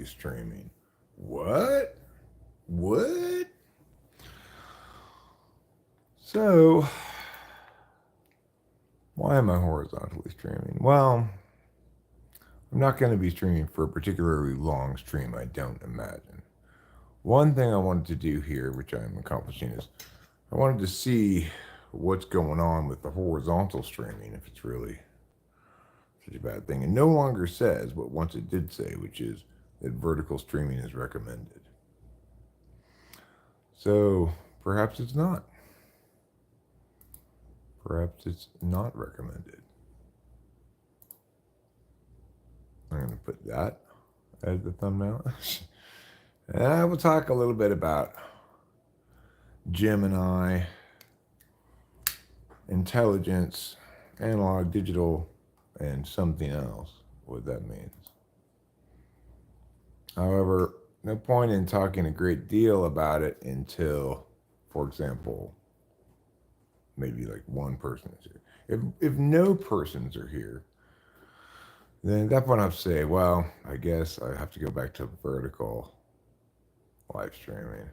horizontally streaming. What? What? So, why am I horizontally streaming? Well, I'm not going to be streaming for a particularly long stream, I don't imagine. One thing I wanted to do here, which I'm accomplishing, is I wanted to see what's going on with the horizontal streaming, if it's really such a bad thing. It no longer says what once it did say, which is that vertical streaming is recommended. So perhaps it's not. Perhaps it's not recommended. I'm going to put that as the thumbnail. And I will talk a little bit about Gemini, intelligence, analog, digital, and something else, what that means. However, no point in talking a great deal about it until, for example, maybe like one person is here. If no persons are here, then at that point I'll say, well, I guess I have to go back to vertical live streaming.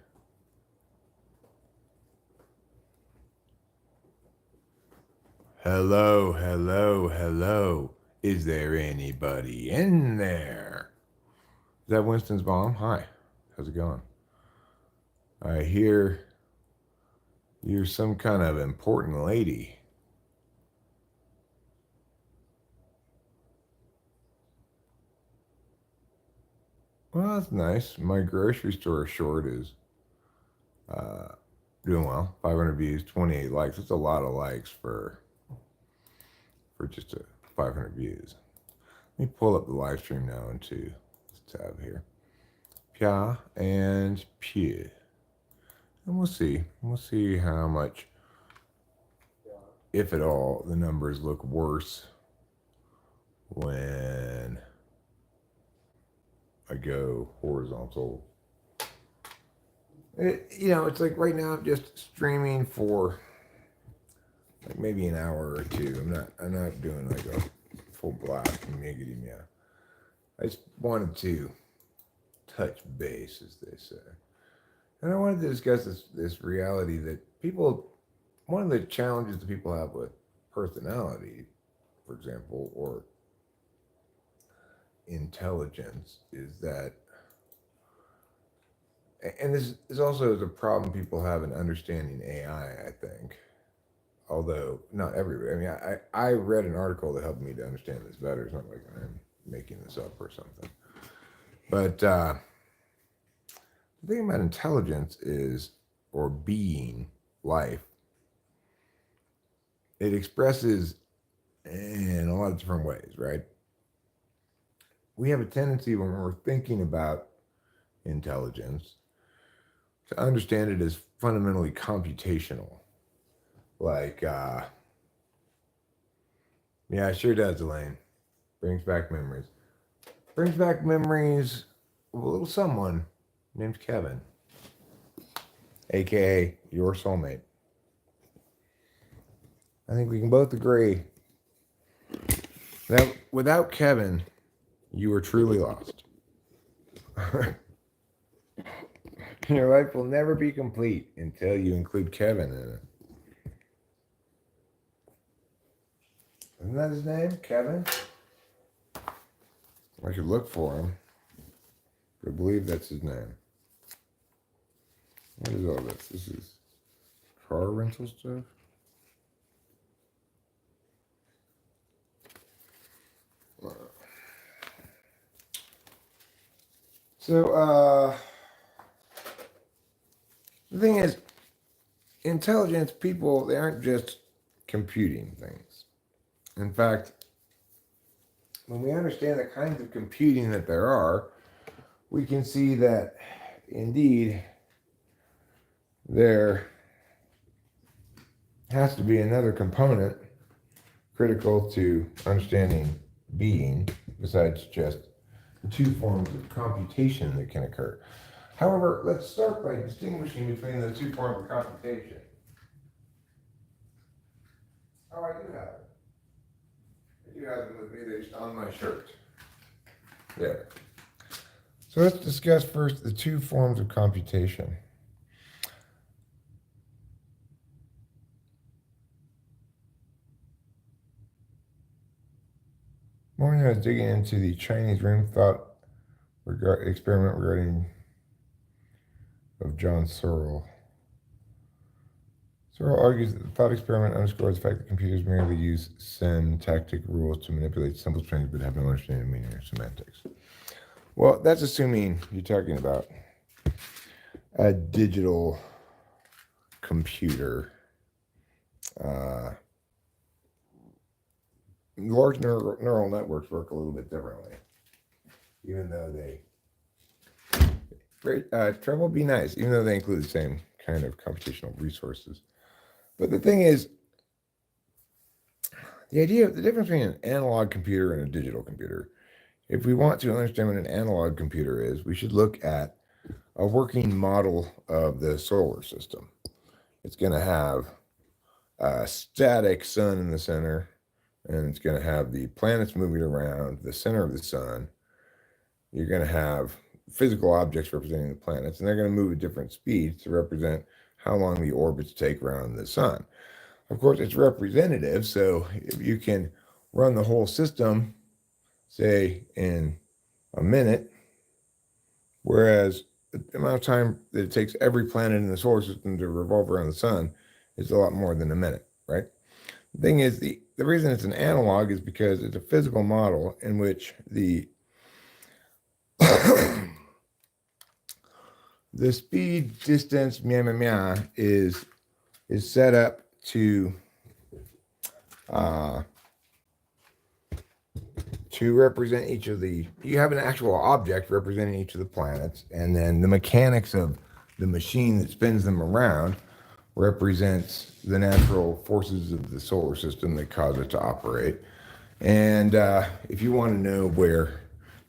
Hello, hello, hello. Is there anybody in there? Is that Winston's mom? Hi. How's it going? I hear you're some kind of important lady. Well, that's nice. My grocery store short is doing well. 500 views, 28 likes. That's a lot of likes for just 500 views. Let me pull up the live stream now into this tab here. Pia and Pew. And we'll see. We'll see how much, if at all, the numbers look worse when I go horizontal. It's like right now I'm just streaming for like maybe an hour or two. I'm not doing like a full blast miggity meow. I just wanted to touch base, as they say. And I wanted to discuss this reality that one of the challenges that people have with personality, for example, or intelligence, is that, and this is also the problem people have in understanding AI, I think. Although not everybody. I mean, I read an article that helped me to understand this better. It's not like I'm making this up or something. But the thing about intelligence is, or being, life, it expresses in a lot of different ways, right? We have a tendency when we're thinking about intelligence to understand it as fundamentally computational. Like, yeah, it sure does, Elaine. Brings back memories. Brings back memories of a little someone named Kevin, aka your soulmate. I think we can both agree that without Kevin, you are truly lost. Your life will never be complete until you include Kevin in it. Isn't that his name? Kevin? I should look for him. I believe that's his name. What is all this? This is car rental stuff? So, the thing is, intelligence people, they aren't just computing things. In fact, when we understand the kinds of computing that there are, we can see that indeed there has to be another component critical to understanding being besides just the two forms of computation that can occur. However, let's start by distinguishing between the two forms of computation. Oh, I do have it. I do have them with me. They're just on my shirt. There. So let's discuss first the two forms of computation. Morning, I was digging into the Chinese room thought experiment regarding of John Searle. Searle argues that the thought experiment underscores the fact that computers merely use syntactic rules to manipulate simple strings but have no understanding of meaning or semantics. Well, that's assuming you're talking about a digital computer. Large neural networks work a little bit differently, even though trouble be nice, even though they include the same kind of computational resources. But the thing is, the difference between an analog computer and a digital computer. If we want to understand what an analog computer is, we should look at a working model of the solar system. It's going to have a static sun in the center, and it's going to have the planets moving around the center of the sun. You're going to have physical objects representing the planets, and they're going to move at different speeds to represent how long the orbits take around the sun. Of course, it's representative, so if you can run the whole system, say, in a minute, whereas the amount of time that it takes every planet in the solar system to revolve around the sun is a lot more than a minute, right? The thing is, the reason it's an analog is because it's a physical model in which the the speed, distance, is set up to represent each of you have an actual object representing each of the planets, and then the mechanics of the machine that spins them around represents the natural forces of the solar system that cause it to operate. And if you want to know where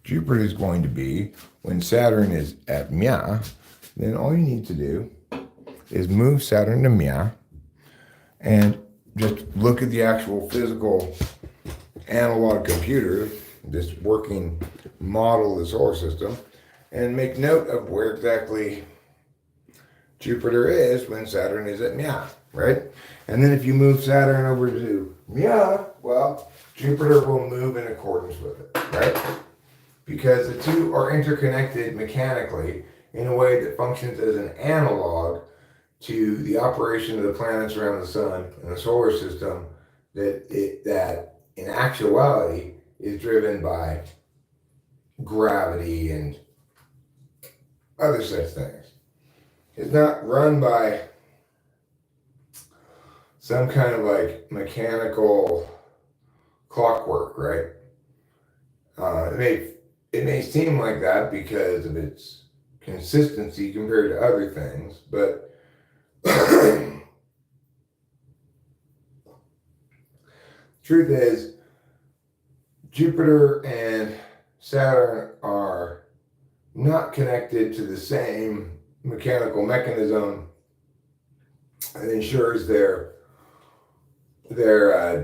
Jupiter is going to be when Saturn is at Mya, then all you need to do is move Saturn to Mya and just look at the actual physical analog computer, this working model of the solar system, and make note of where exactly Jupiter is when Saturn is at Mya, right? And then if you move Saturn over to Mya, well, Jupiter will move in accordance with it, right? Because the two are interconnected mechanically in a way that functions as an analog to the operation of the planets around the sun and the solar system that in actuality is driven by gravity and other such things. It's not run by some kind of like mechanical clockwork, right? It may seem like that because of its consistency compared to other things, but truth is, Jupiter and Saturn are not connected to the same mechanical mechanism that ensures their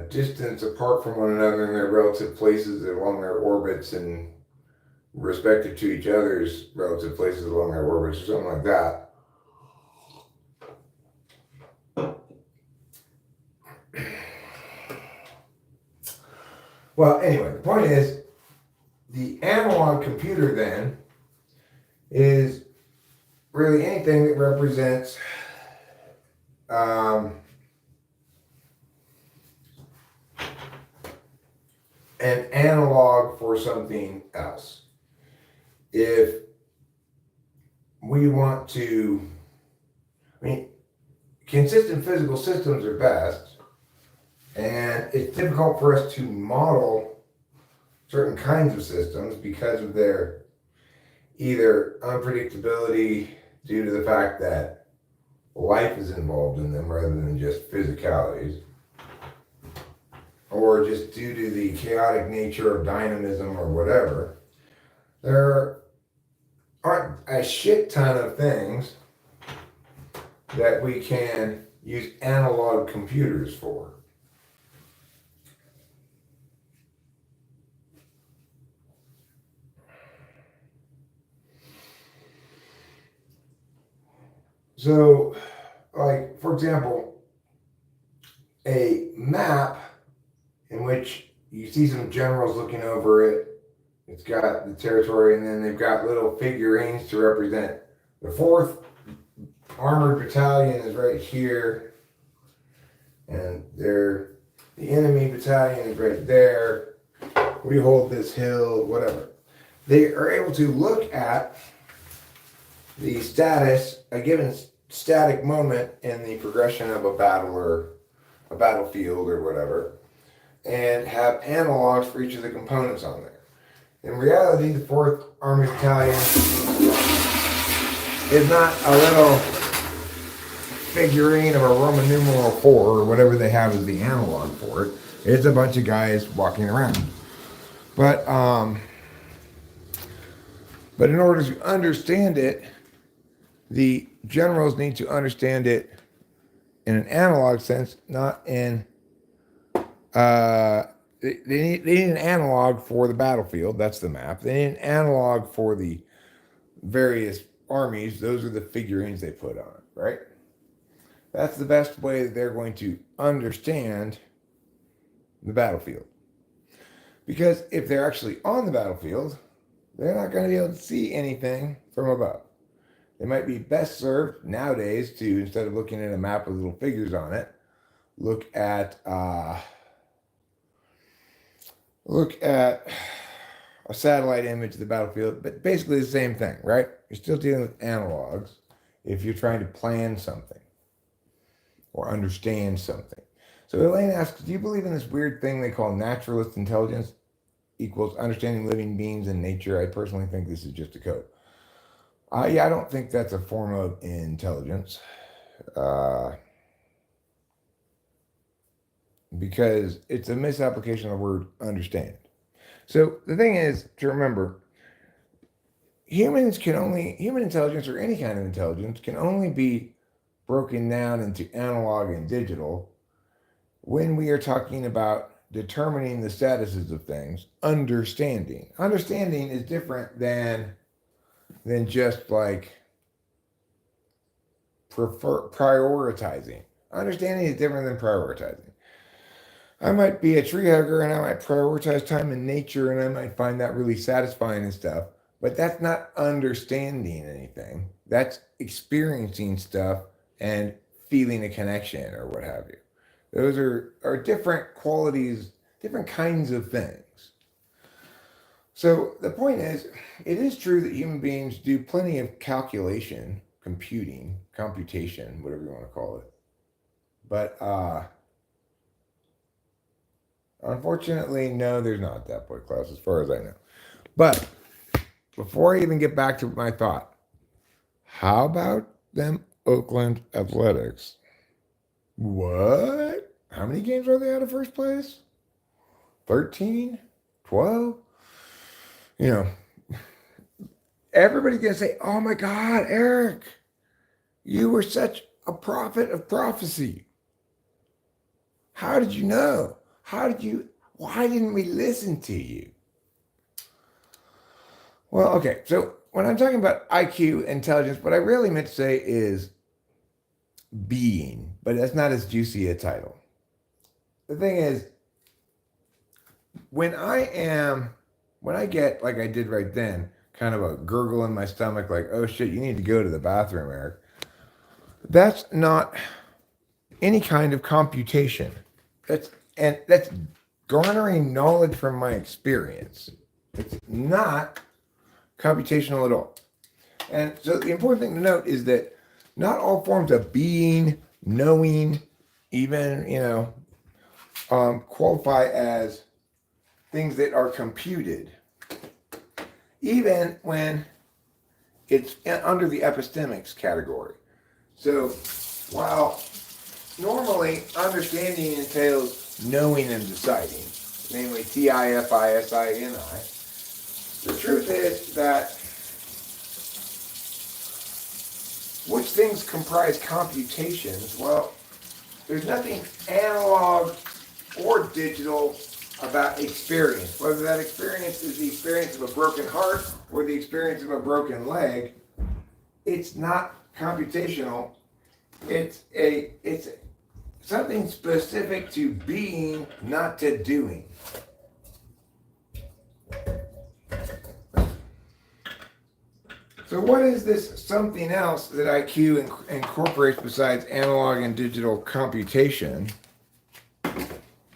distance apart from one another in their relative places along their orbits and respective to each other's relative places along their orbits or something like that. Well, anyway, the point is, the analog computer then is really anything that represents an analog for something else. If we want to, consistent physical systems are best, and it's difficult for us to model certain kinds of systems because of their either unpredictability due to the fact that life is involved in them rather than just physicalities, or just due to the chaotic nature of dynamism or whatever. There aren't a shit ton of things that we can use analog computers for. So, like, for example, a map in which you see some generals looking over it. It's got the territory, and then they've got little figurines to represent. The 4th Armored Battalion is right here, and the enemy battalion is right there. We hold this hill, whatever. They are able to look at the status, a given static moment in the progression of a battle or a battlefield or whatever, and have analogs for each of the components on there. In reality, the 4th Army Battalion is not a little figurine of a Roman numeral 4 or whatever they have as the analog for it. It's a bunch of guys walking around. But in order to understand it, the generals need to understand it in an analog sense, not in they need an analog for the battlefield. That's the map. They need an analog for the various armies. Those are the figurines they put on it, right? That's the best way that they're going to understand the battlefield. Because if they're actually on the battlefield, they're not going to be able to see anything from above. They might be best served nowadays to, instead of looking at a map with little figures on it, look at a satellite image of the battlefield, but basically the same thing, right? You're still dealing with analogs if you're trying to plan something or understand something. So Elaine asks, do you believe in this weird thing they call naturalist intelligence equals understanding living beings and nature? I personally think this is just a code. Yeah, I don't think that's a form of intelligence. Because it's a misapplication of the word understand. So the thing is to remember, human intelligence or any kind of intelligence can only be broken down into analog and digital when we are talking about determining the statuses of things. Understanding is different than just like prioritizing. Understanding is different than prioritizing. I might be a tree hugger and I might prioritize time in nature and I might find that really satisfying and stuff, but that's not understanding anything. That's experiencing stuff and feeling a connection or what have you. Those are different qualities, different kinds of things. So the point is, it is true that human beings do plenty of computation, whatever you want to call it. But unfortunately, no, there's not that boy class as far as I know. But before I even get back to my thought, how about them Oakland Athletics? What? How many games are they out of first place? 13? 12? You know, everybody's going to say, oh my God, Eric, you were such a prophet of prophecy. How did you know? Why didn't we listen to you? Well, okay, so when I'm talking about IQ, intelligence, what I really meant to say is being, but that's not as juicy a title. The thing is, when I get, like I did right then, kind of a gurgle in my stomach, like, oh shit, you need to go to the bathroom, Eric. That's not any kind of computation. That's garnering knowledge from my experience. It's not computational at all. And so the important thing to note is that not all forms of being, knowing, even, qualify as things that are computed, even when it's under the epistemics category. So while normally understanding entails knowing and deciding, namely TIFISINI, the truth is that which things comprise computations? Well, there's nothing analog or digital about experience. Whether that experience is the experience of a broken heart or the experience of a broken leg, it's not computational, it's something specific to being, not to doing. So what is this something else that IQ incorporates besides analog and digital computation?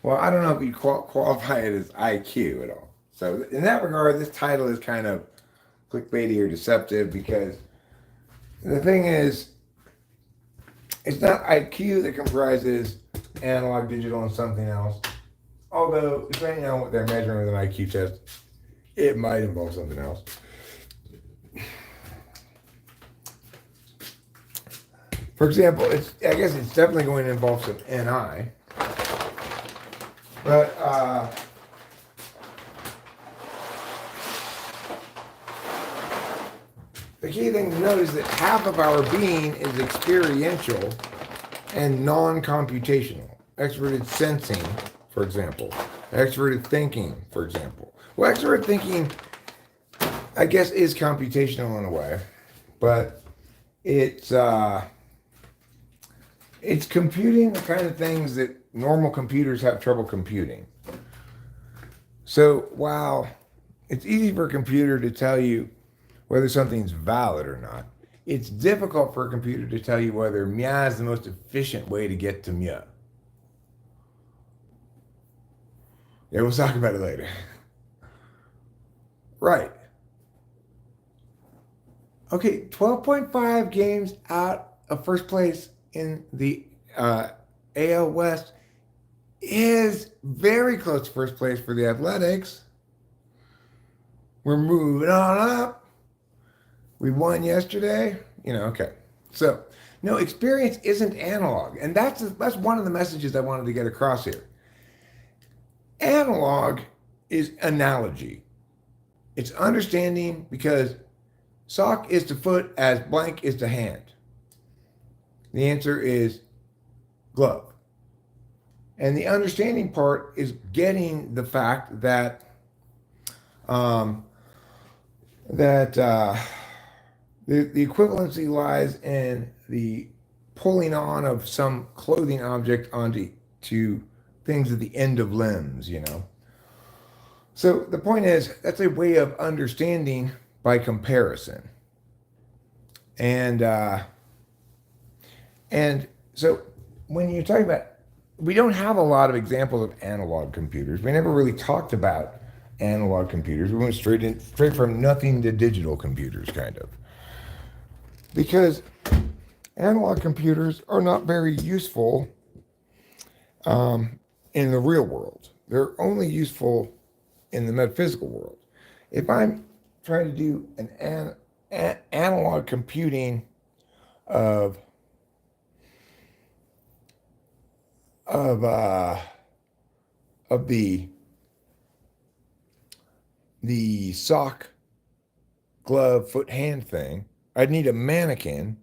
Well, I don't know if you qualify it as IQ at all. So in that regard, this title is kind of clickbaity or deceptive, because the thing is, it's not IQ that comprises analog, digital, and something else. Although, depending on what they're measuring with an IQ test, it might involve something else. For example, I guess it's definitely going to involve some NI. But the key thing to note is that half of our being is experiential and non-computational. Extroverted sensing, for example. Extroverted thinking, for example. Well, extroverted thinking, I guess, is computational in a way, but it's computing the kind of things that normal computers have trouble computing. So while it's easy for a computer to tell you whether something's valid or not, it's difficult for a computer to tell you whether mia is the most efficient way to get to mia. Yeah, we'll talk about it later. Right. Okay, 12.5 games out of first place in the AL West is very close to first place for the Athletics. We're moving on up. We won yesterday. Okay. So, no, experience isn't analog. And that's one of the messages I wanted to get across here. Analog is analogy. It's understanding, because sock is to foot as blank is to hand. The answer is glove. And the understanding part is getting the fact that the equivalency lies in the pulling on of some clothing object onto things at the end of limbs, So the point is, that's a way of understanding by comparison. And so when you're talking about, we don't have a lot of examples of analog computers. We never really talked about analog computers. We went straight from nothing to digital computers, kind of. Because analog computers are not very useful in the real world. They're only useful in the metaphysical world. If I'm trying to do an analog computing of the sock, glove, foot, hand thing, I'd need a mannequin,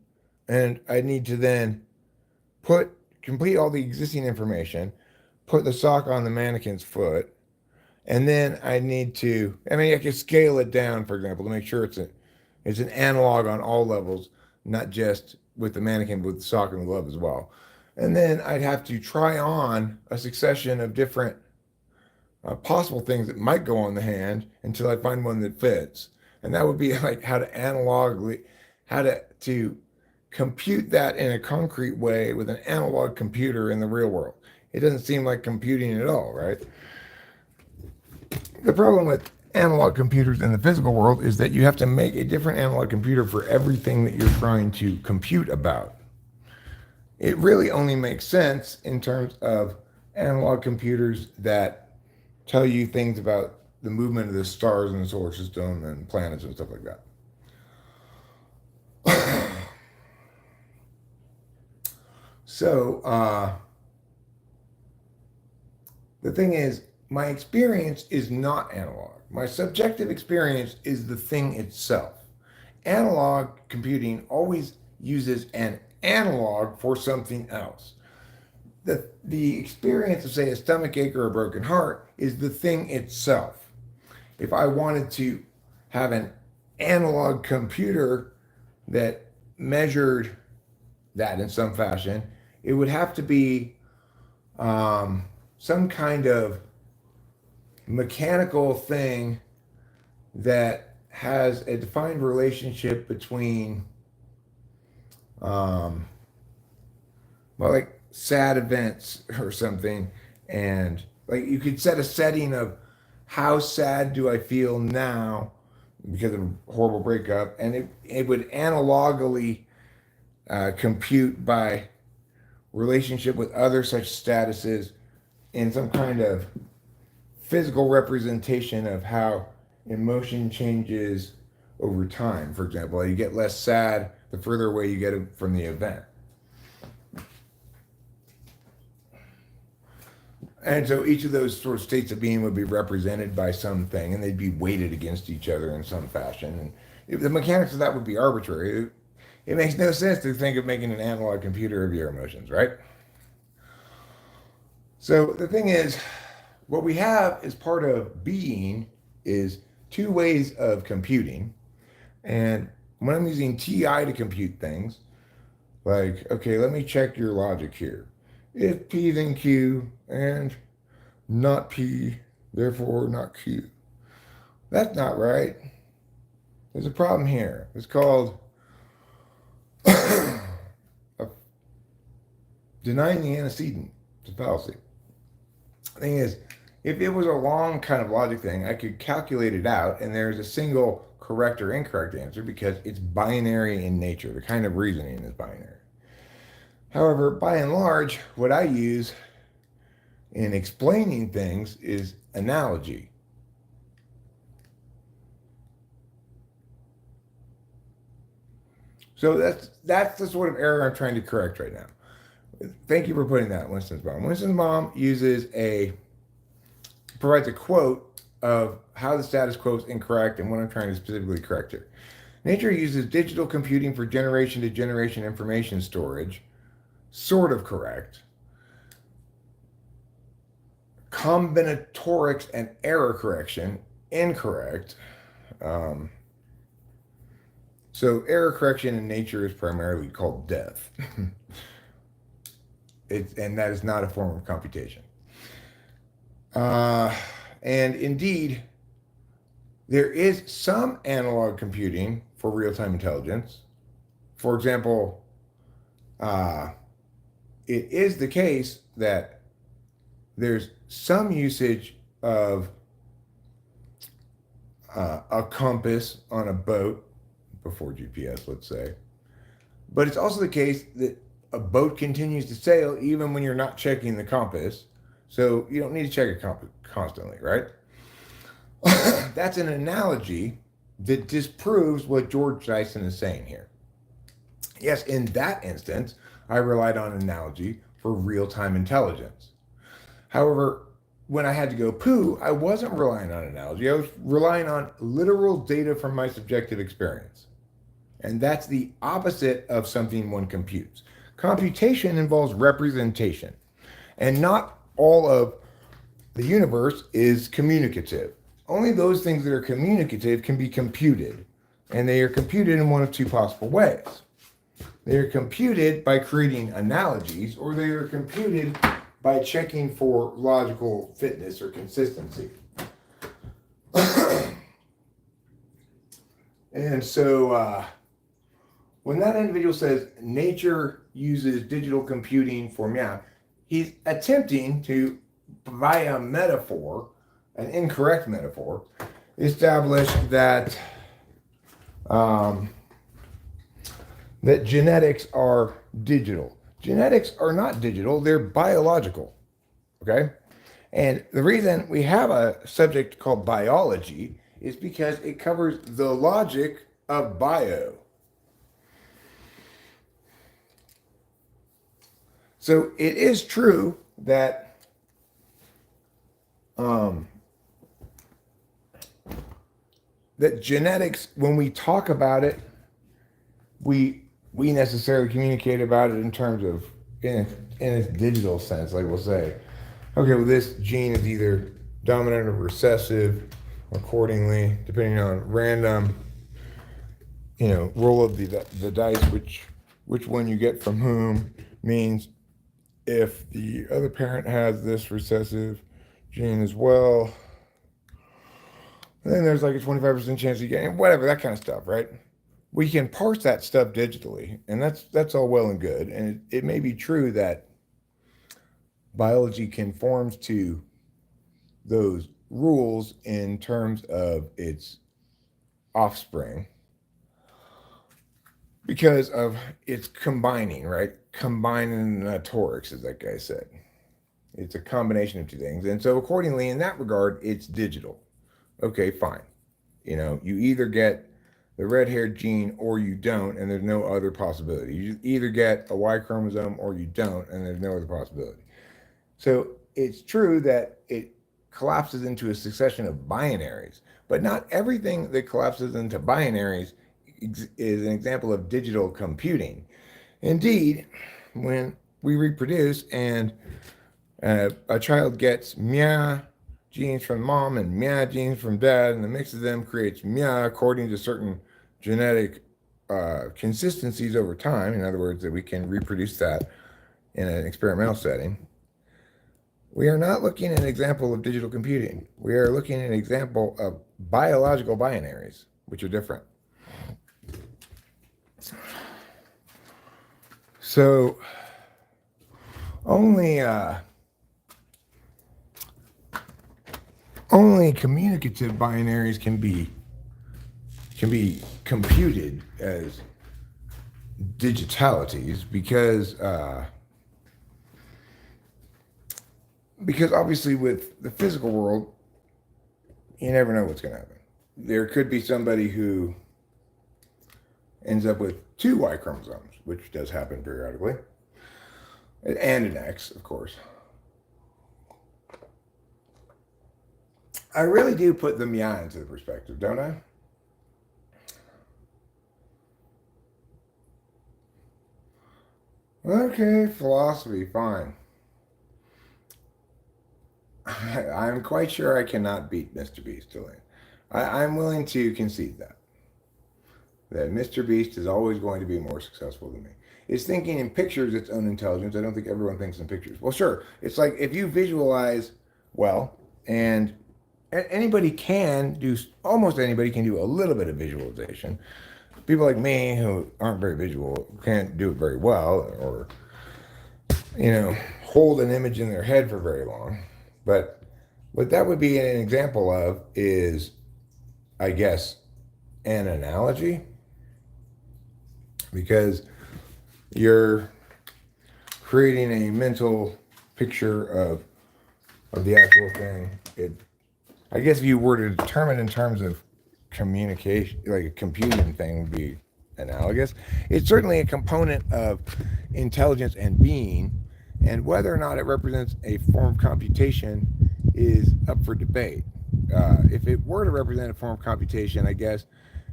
and I'd need to then complete all the existing information, put the sock on the mannequin's foot, and then I need to, I could scale it down, for example, to make sure it's an analog on all levels, not just with the mannequin, but with the sock and the glove as well. And then I'd have to try on a succession of different possible things that might go on the hand until I find one that fits. And that would be like how to compute that in a concrete way with an analog computer in the real world. It doesn't seem like computing at all, right? The problem with analog computers in the physical world is that you have to make a different analog computer for everything that you're trying to compute about. It really only makes sense in terms of analog computers that tell you things about the movement of the stars in the solar system and planets and stuff like that. So, the thing is, my experience is not analog. My subjective experience is the thing itself. Analog computing always uses an analog for something else. The experience of, say, a stomach ache or a broken heart is the thing itself. If I wanted to have an analog computer that measured that in some fashion, it would have to be some kind of mechanical thing that has a defined relationship between, well, like sad events or something, and like you could set a setting of how sad do I feel now because of a horrible breakup, and it would analogically compute by relationship with other such statuses in some kind of physical representation of how emotion changes over time. For example, you get less sad the further away you get from the event. And so each of those sort of states of being would be represented by something, and they'd be weighted against each other in some fashion. And if the mechanics of that would be arbitrary. It makes no sense to think of making an analog computer of your emotions, right? So the thing is, what we have as part of being is two ways of computing. And when I'm using TI to compute things, like, okay, let me check your logic here. If P then Q and not P, therefore not Q. That's not right. There's a problem here. It's called denying the antecedent. It's a fallacy. The thing is, if it was a long kind of logic thing, I could calculate it out, and there's a single correct or incorrect answer because it's binary in nature. The kind of reasoning is binary. However, by and large, what I use in explaining things is analogy. So that's the sort of error I'm trying to correct right now. Thank you for putting that, Winston's mom. Winston's mom provides a quote of how the status quo is incorrect and what I'm trying to specifically correct here. Nature uses digital computing for generation to generation information storage. Sort of correct. Combinatorics and error correction, incorrect. So error correction in nature is primarily called death. And that is not a form of computation. And indeed, there is some analog computing for real-time intelligence. For example, it is the case that there's some usage of a compass on a boat before GPS, let's say. But it's also the case that a boat continues to sail even when you're not checking the compass. So you don't need to check it constantly, right? That's an analogy that disproves what George Dyson is saying here. Yes, in that instance, I relied on an analogy for real-time intelligence. However, when I had to go poo, I wasn't relying on analogy. I was relying on literal data from my subjective experience. And that's the opposite of something one computes. Computation involves representation. And not all of the universe is communicative. Only those things that are communicative can be computed. And they are computed in one of two possible ways. They are computed by creating analogies, or they are computed by checking for logical fitness or consistency. And so when that individual says nature uses digital computing for meow, he's attempting to, via metaphor, an incorrect metaphor, establish that that genetics are digital. Genetics are not digital, they're biological, okay? And the reason we have a subject called biology is because it covers the logic of bio. So it is true that that genetics, when we talk about it, we necessarily communicate about it in terms of in its digital sense. Like we'll say, okay, well, this gene is either dominant or recessive accordingly, depending on random roll of the dice, which one you get from whom means if the other parent has this recessive gene as well, then there's like a 25% chance you get whatever, that kind of stuff, right? We can parse that stuff digitally, and that's all well and good. And it may be true that biology conforms to those rules in terms of its offspring because of its combining, right? Combinatorics, as that guy said. It's a combination of two things. And so accordingly, in that regard, it's digital. Okay, fine. You either get the red-haired gene or you don't, and there's no other possibility. You either get a Y chromosome or you don't, and there's no other possibility. So it's true that it collapses into a succession of binaries, but not everything that collapses into binaries is an example of digital computing. Indeed, when we reproduce and a child gets mia genes from mom and mia genes from dad, and the mix of them creates mia according to certain genetic consistencies over time. In other words, that we can reproduce that in an experimental setting. We are not looking at an example of digital computing. We are looking at an example of biological binaries, which are different. So only communicative binaries can be computed as digitalities because obviously with the physical world, you never know what's going to happen. There could be somebody who ends up with 2 Y chromosomes, which does happen periodically, and an X, of course. I really do put the mia into the perspective, don't I? Okay, philosophy, fine. I'm quite sure I cannot beat Mr. Beast, Elaine. I'm willing to concede that Mr. Beast is always going to be more successful than me. It's thinking in pictures its own intelligence. I don't think everyone thinks in pictures. Well, sure. It's like if you visualize well, and almost anybody can do a little bit of visualization. People like me who aren't very visual can't do it very well or, hold an image in their head for very long. But what that would be an example of is, I guess, an analogy. Because you're creating a mental picture of the actual thing. I guess if you were to determine in terms of communication, like a computing thing would be analogous. It's certainly a component of intelligence and being, and whether or not it represents a form of computation is up for debate. If it were to represent a form of computation, I guess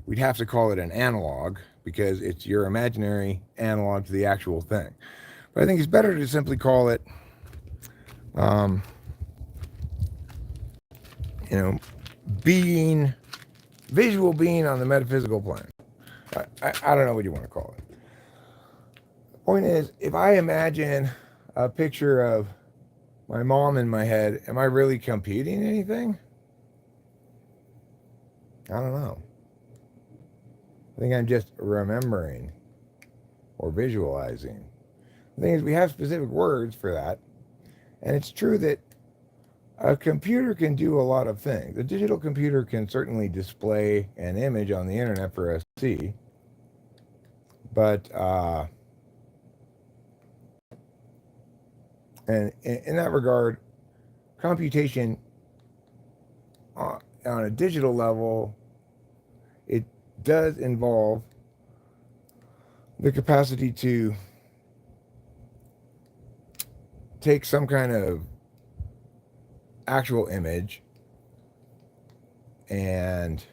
we'd have to call it an analog because it's your imaginary analog to the actual thing. But I think it's better to simply call it, visual being on the metaphysical plane. I don't know what you want to call it. The point is, if I imagine a picture of my mom in my head, am I really computing anything? I don't know. I think I'm just remembering or visualizing. The thing is, we have specific words for that. And it's true that a computer can do a lot of things. A digital computer can certainly display an image on the internet for us to see. But, and in that regard, computation on a digital level, it does involve the capacity to take some kind of actual image and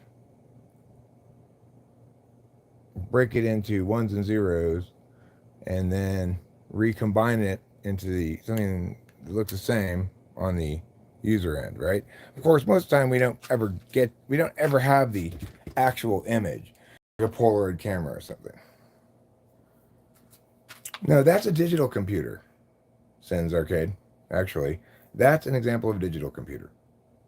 break it into ones and zeros and then recombine it into something that looks the same on the user end, right? Of course, most of the time we don't ever have the actual image. a Polaroid camera or something. No, that's a digital computer, Sens Arcade. Actually, that's an example of a digital computer.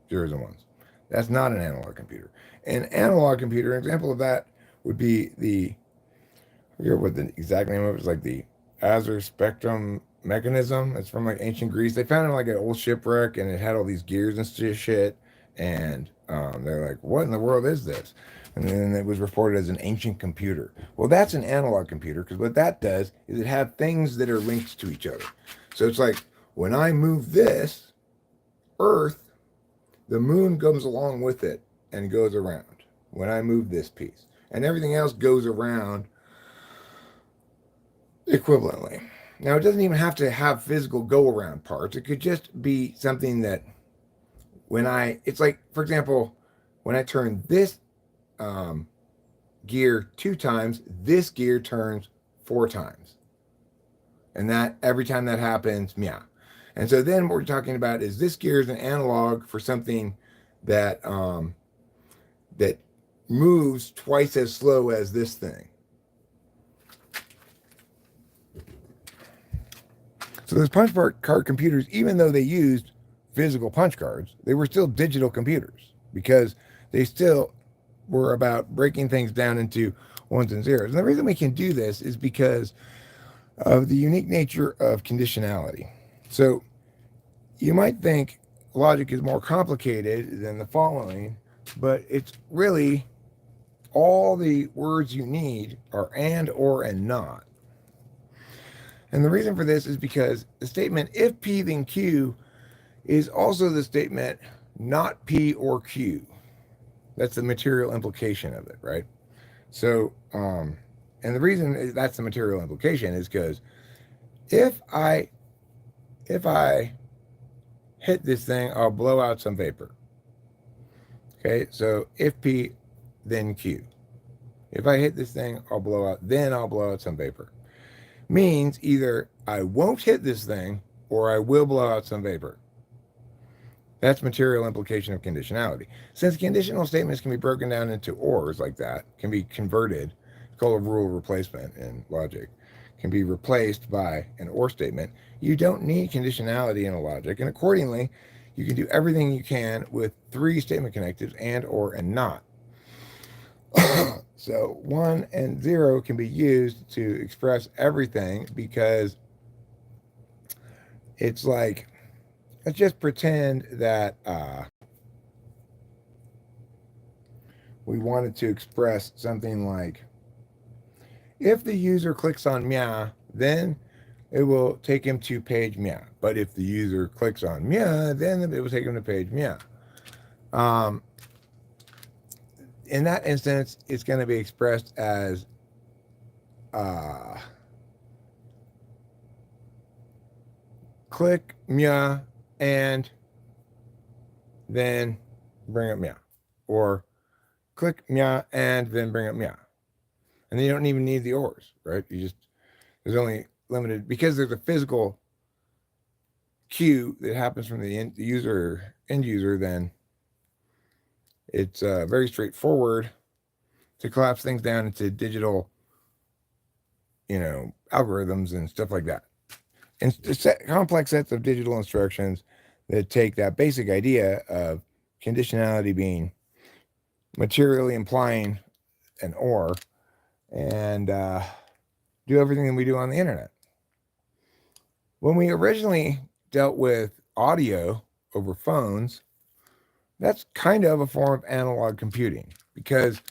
Zeros and ones. That's not an analog computer. An analog computer, an example of that would be I forget what the exact name of it is, like the Azure Spectrum Mechanism. It's from like ancient Greece. They found it in like an old shipwreck, and it had all these gears and shit. And they're like, "What in the world is this?" And then it was reported as an ancient computer. Well, that's an analog computer because what that does is it have things that are linked to each other. So it's like when I move this Earth, the moon comes along with it and goes around. When I move this piece, and everything else goes around equivalently. Now, it doesn't even have to have physical go around parts. It could just be something that it's like, for example, when I turn this gear 2 times, this gear turns 4 times. And that every time that happens, meow. And so then what we're talking about is this gear is an analog for something that that moves twice as slow as this thing. So those punch card computers, even though they used physical punch cards, they were still digital computers because they still were about breaking things down into ones and zeros. And the reason we can do this is because of the unique nature of conditionality. So you might think logic is more complicated than the following, but it's really all the words you need are and, or, and not. And the reason for this is because the statement if P then Q is also the statement not P or Q. That's the material implication of it, right? So, and the reason that's the material implication is because if I hit this thing, I'll blow out some vapor. Okay, so if P, then Q. If I hit this thing, I'll blow out some vapor. Means either I won't hit this thing or I will blow out some vapor. That's material implication of conditionality. Since conditional statements can be broken down into ors like that, can be converted, it's called a rule replacement in logic, can be replaced by an or statement, you don't need conditionality in a logic, and accordingly, you can do everything you can with 3 statement connectives and, or, and not. So 1 and 0 can be used to express everything because it's like, let's just pretend that we wanted to express something like, if the user clicks on meow, then it will take him to page meow. But if the user clicks on meow, then it will take him to page meow. In that instance, it's going to be expressed as click meow and then bring up meow, or click meow and then bring up meow. And then you don't even need the ors, right? There's only limited, because there's a physical cue that happens from the end user, then it's very straightforward to collapse things down into digital, algorithms and stuff like that. And complex sets of digital instructions that take that basic idea of conditionality being materially implying an or, and do everything that we do on the internet. When we originally dealt with audio over phones, that's kind of a form of analog computing because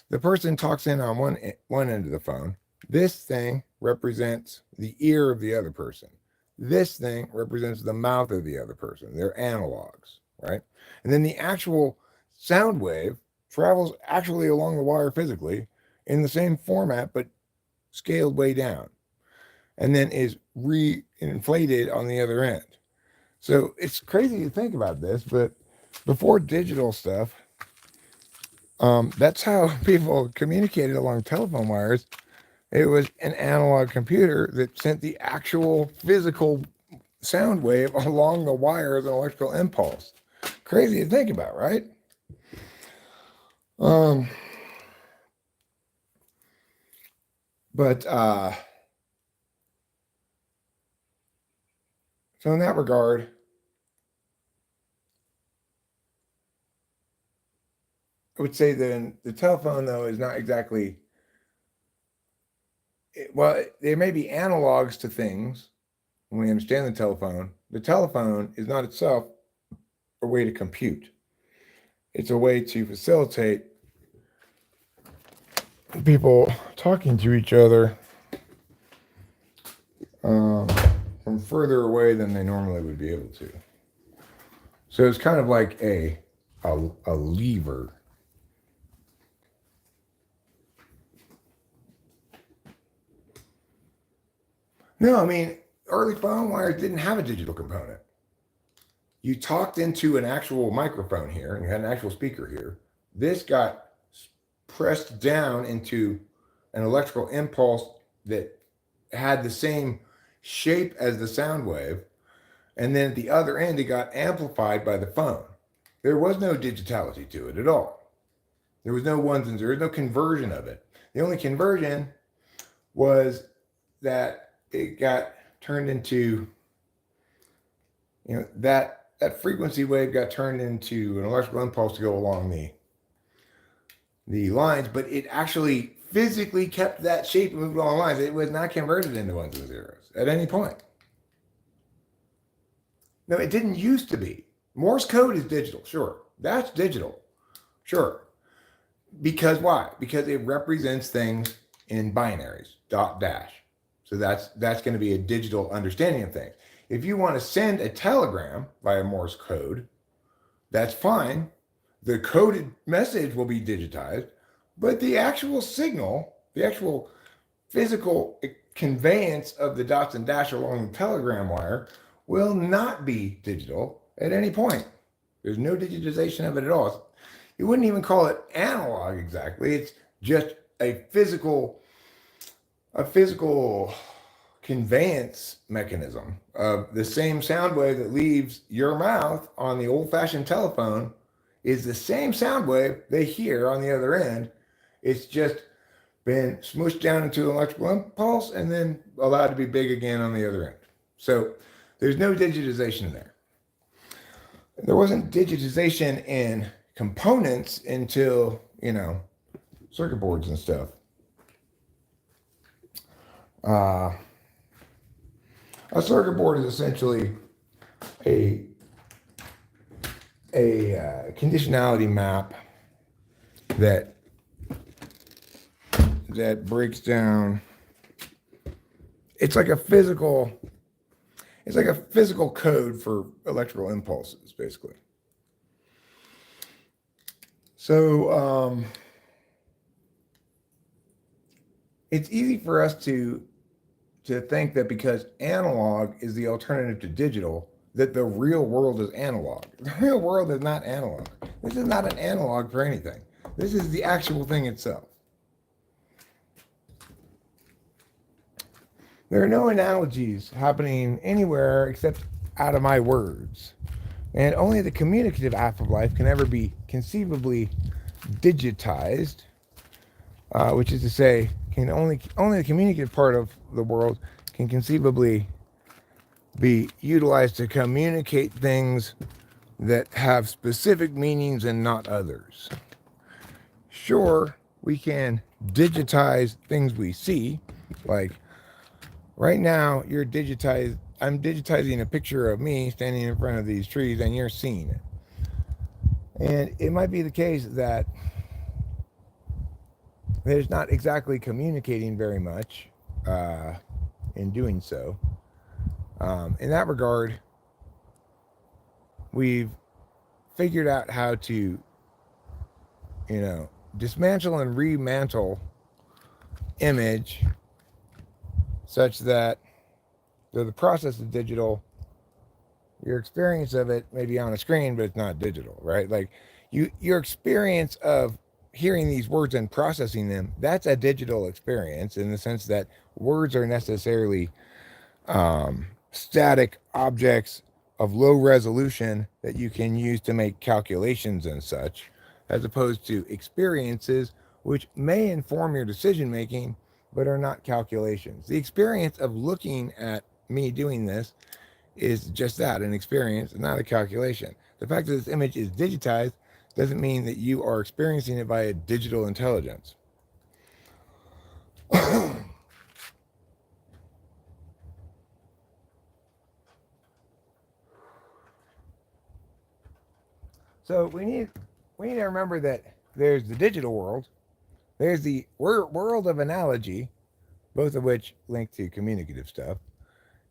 the person talks in on one end of the phone. This thing represents the ear of the other person. This thing represents the mouth of the other person. They're analogs, right? And then the actual sound wave travels actually along the wire physically in the same format, but scaled way down, and then is re-inflated on the other end. So it's crazy to think about this, but before digital stuff, that's how people communicated along telephone wires. It was an analog computer that sent the actual physical sound wave along the wire as an electrical impulse. Crazy to think about, right? But so in that regard, I would say then the telephone though is not exactly well, there may be analogs to things when we understand the telephone. The telephone is not itself a way to compute. It's a way to facilitate people talking to each other from further away than they normally would be able to. So it's kind of like a lever. No, I mean, early phone wires didn't have a digital component. You talked into an actual microphone here, and you had an actual speaker here. This got pressed down into an electrical impulse that had the same shape as the sound wave. And then at the other end, it got amplified by the phone. There was no digitality to it at all. There was no ones and zeros, no conversion of it. The only conversion was that it got turned into, that frequency wave got turned into an electrical impulse to go along the lines, but it actually physically kept that shape and moved along lines. It was not converted into ones and zeros at any point. No, it didn't used to be. Morse code is digital, sure. That's digital, sure. Because why? Because it represents things in binaries, dot dash. So that's going to be a digital understanding of things. If you want to send a telegram via Morse code, that's fine. The coded message will be digitized, but the actual signal, the actual physical conveyance of the dots and dash along the telegram wire will not be digital at any point. There's no digitization of it at all. You wouldn't even call it analog exactly. It's just a physical conveyance mechanism of the same sound wave that leaves your mouth on the old-fashioned telephone is the same sound wave they hear on the other end. It's just been smooshed down into an electrical impulse and then allowed to be big again on the other end. So there's no digitization there. There wasn't digitization in components until, circuit boards and stuff. A circuit board is essentially a conditionality map that breaks down. It's like a physical code for electrical impulses, basically. So it's easy for us to think that because analog is the alternative to digital, that the real world is analog. The real world is not analog. This is not an analog for anything. This is the actual thing itself. There are no analogies happening anywhere except out of my words. And only the communicative half of life can ever be conceivably digitized, which is to say, only the communicative part of the world can conceivably be utilized to communicate things that have specific meanings and not others. Sure, we can digitize things we see, like right now I'm digitizing a picture of me standing in front of these trees and you're seeing it. And it might be the case that there's not exactly communicating very much in doing so. In that regard, we've figured out how to, dismantle and remantle image such that the process is digital. Your experience of it may be on a screen, but it's not digital, right? Like your experience of hearing these words and processing them, that's a digital experience in the sense that words are necessarily static objects of low resolution that you can use to make calculations and such, as opposed to experiences which may inform your decision making, but are not calculations. The experience of looking at me doing this is just that, an experience, not a calculation. The fact that this image is digitized doesn't mean that you are experiencing it via digital intelligence. So we need to remember that there's the digital world, there's the world of analogy, both of which link to communicative stuff,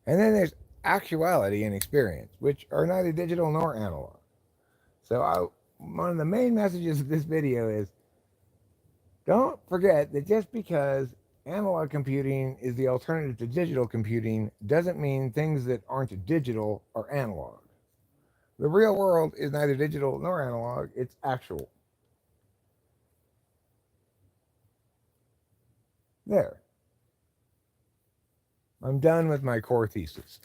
and then there's actuality and experience, which are neither digital nor analog. So one of the main messages of this video is don't forget that just because analog computing is the alternative to digital computing doesn't mean things that aren't digital are analog. The real world is neither digital nor analog, it's actual. There. I'm done with my core thesis.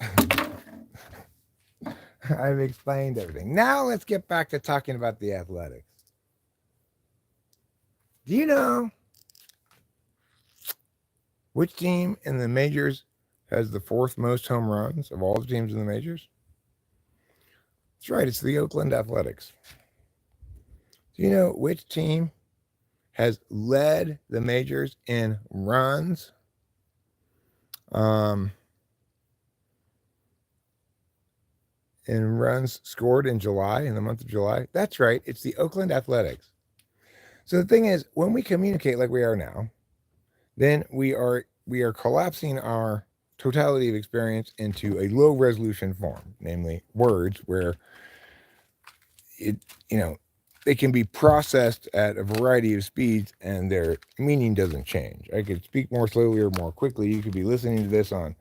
I've explained everything. Now let's get back to talking about the athletics. Do you know which team in the majors has the fourth most home runs of all the teams in the majors? That's right, it's the Oakland Athletics. Do you know which team has led the majors in runs? In runs scored in July, in the month of July? That's right, it's the Oakland Athletics. So the thing is, when we communicate like we are now, then we are collapsing our totality of experience into a low resolution form, namely words, where they can be processed at a variety of speeds and their meaning doesn't change. I could speak more slowly or more quickly. You could be listening to this on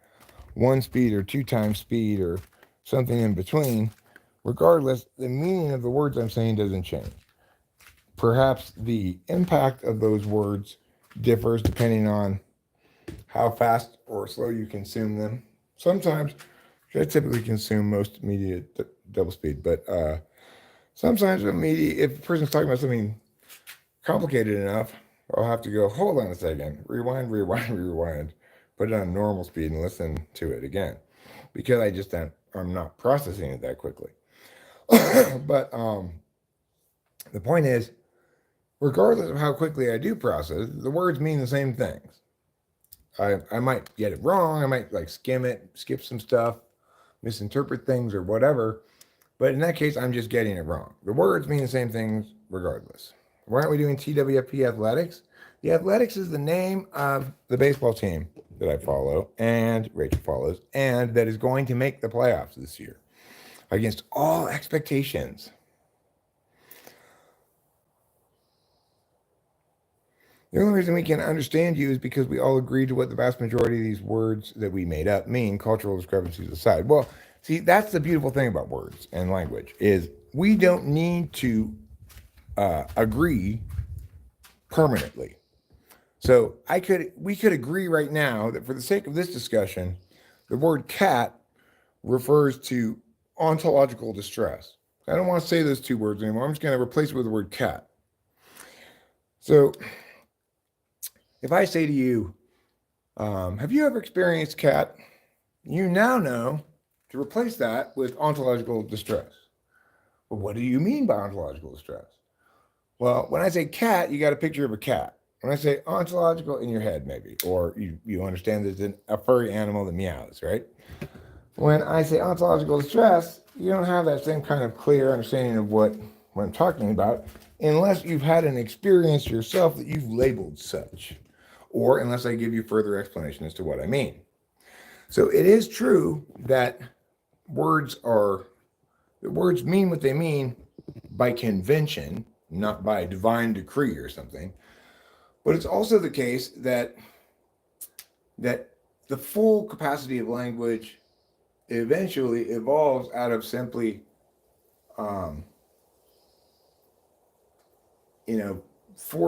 1 speed or 2 times speed or something in between. Regardless, the meaning of the words I'm saying doesn't change. Perhaps the impact of those words differs depending on how fast or slow you consume them. Sometimes, I typically consume most media at double speed, but sometimes if a person's talking about something complicated enough, I'll have to go, hold on a second, rewind, put it on normal speed and listen to it again, because I'm not processing it that quickly. But the point is, regardless of how quickly I do process, the words mean the same things. I might get it wrong, I might skim it, skip some stuff, misinterpret things or whatever, but in that case, I'm just getting it wrong. The words mean the same things regardless. Why aren't we doing TWFP Athletics? The Athletics is the name of the baseball team that I follow and Rachel follows, and that is going to make the playoffs this year against all expectations. The only reason we can understand you is because we all agree to what the vast majority of these words that we made up mean, cultural discrepancies aside. Well, see, that's the beautiful thing about words and language, is we don't need to agree permanently. So we could agree right now that for the sake of this discussion, the word cat refers to ontological distress. I don't want to say those two words anymore. I'm just going to replace it with the word cat. So if I say to you, have you ever experienced cat? You now know to replace that with ontological distress. Well, what do you mean by ontological distress? Well, when I say cat, you got a picture of a cat. When I say ontological, in your head maybe, or you understand there's a furry animal that meows, right? When I say ontological distress, you don't have that same kind of clear understanding of what I'm talking about, unless you've had an experience yourself that you've labeled such, or unless I give you further explanation as to what I mean. So it is true that words mean what they mean by convention, not by divine decree or something. But it's also the case that the full capacity of language eventually evolves out of simply, 5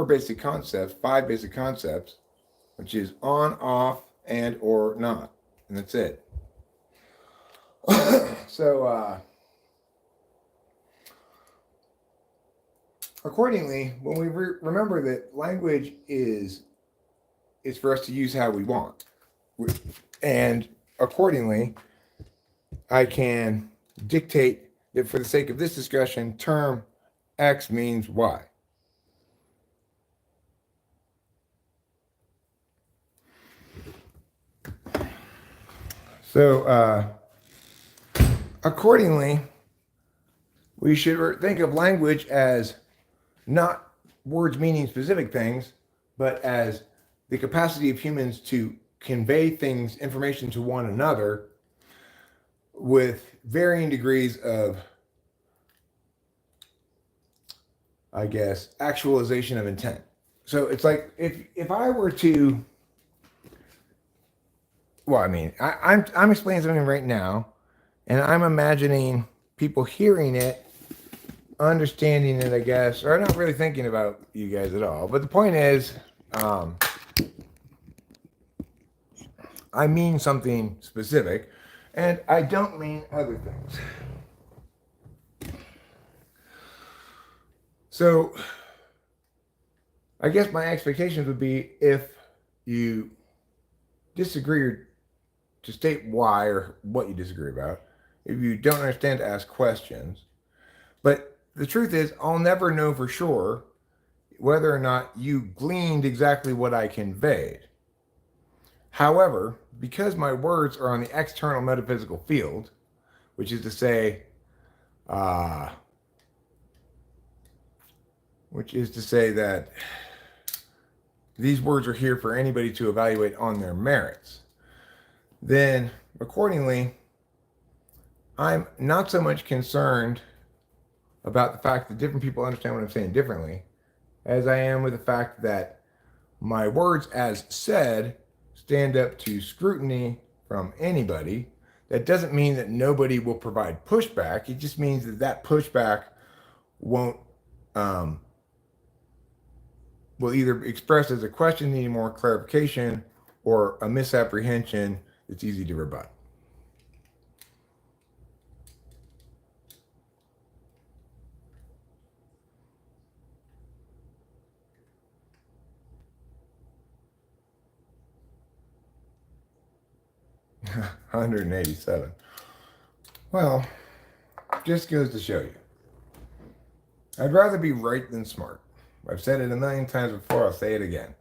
basic concepts, which is on, off, and or not, and that's it. So, accordingly, when we remember that language is is for us to use how we want. And accordingly, I can dictate that for the sake of this discussion, term X means Y. So, accordingly, we should think of language as not words meaning specific things, but as the capacity of humans to convey things, information to one another with varying degrees of, I guess, actualization of intent. So it's like if I were to, well, I mean, I'm explaining something right now, and I'm imagining people hearing it, understanding it, I guess, or not really thinking about you guys at all. But the point is, I mean something specific, and I don't mean other things. So, I guess my expectations would be if you disagree, or to state why or what you disagree about. If you don't understand, to ask questions. But the truth is, I'll never know for sure whether or not you gleaned exactly what I conveyed. However, because my words are on the external metaphysical field, which is to say, that these words are here for anybody to evaluate on their merits, then accordingly, I'm not so much concerned about the fact that different people understand what I'm saying differently, as I am with the fact that my words, as said, stand up to scrutiny from anybody. That doesn't mean that nobody will provide pushback. It just means that that pushback won't will either express as a question needing more clarification or a misapprehension that's easy to rebut. $187. Well, just goes to show you. I'd rather be right than smart. I've said it a million times before, I'll say it again.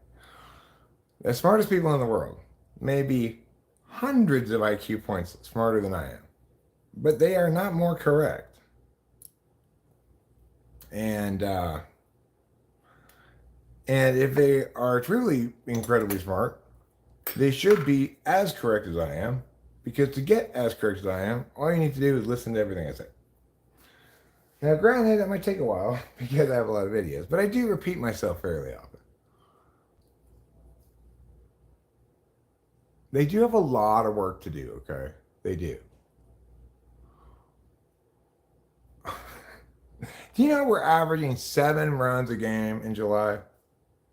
The smartest people in the world may be hundreds of IQ points smarter than I am, but they are not more correct. And if they are truly incredibly smart, they should be as correct as I am, because to get as correct as I am, all you need to do is listen to everything I say. Now, granted, that might take a while because I have a lot of videos, but I do repeat myself fairly often. They do have a lot of work to do, okay? They do. Do you know we're averaging 7 runs a game in July?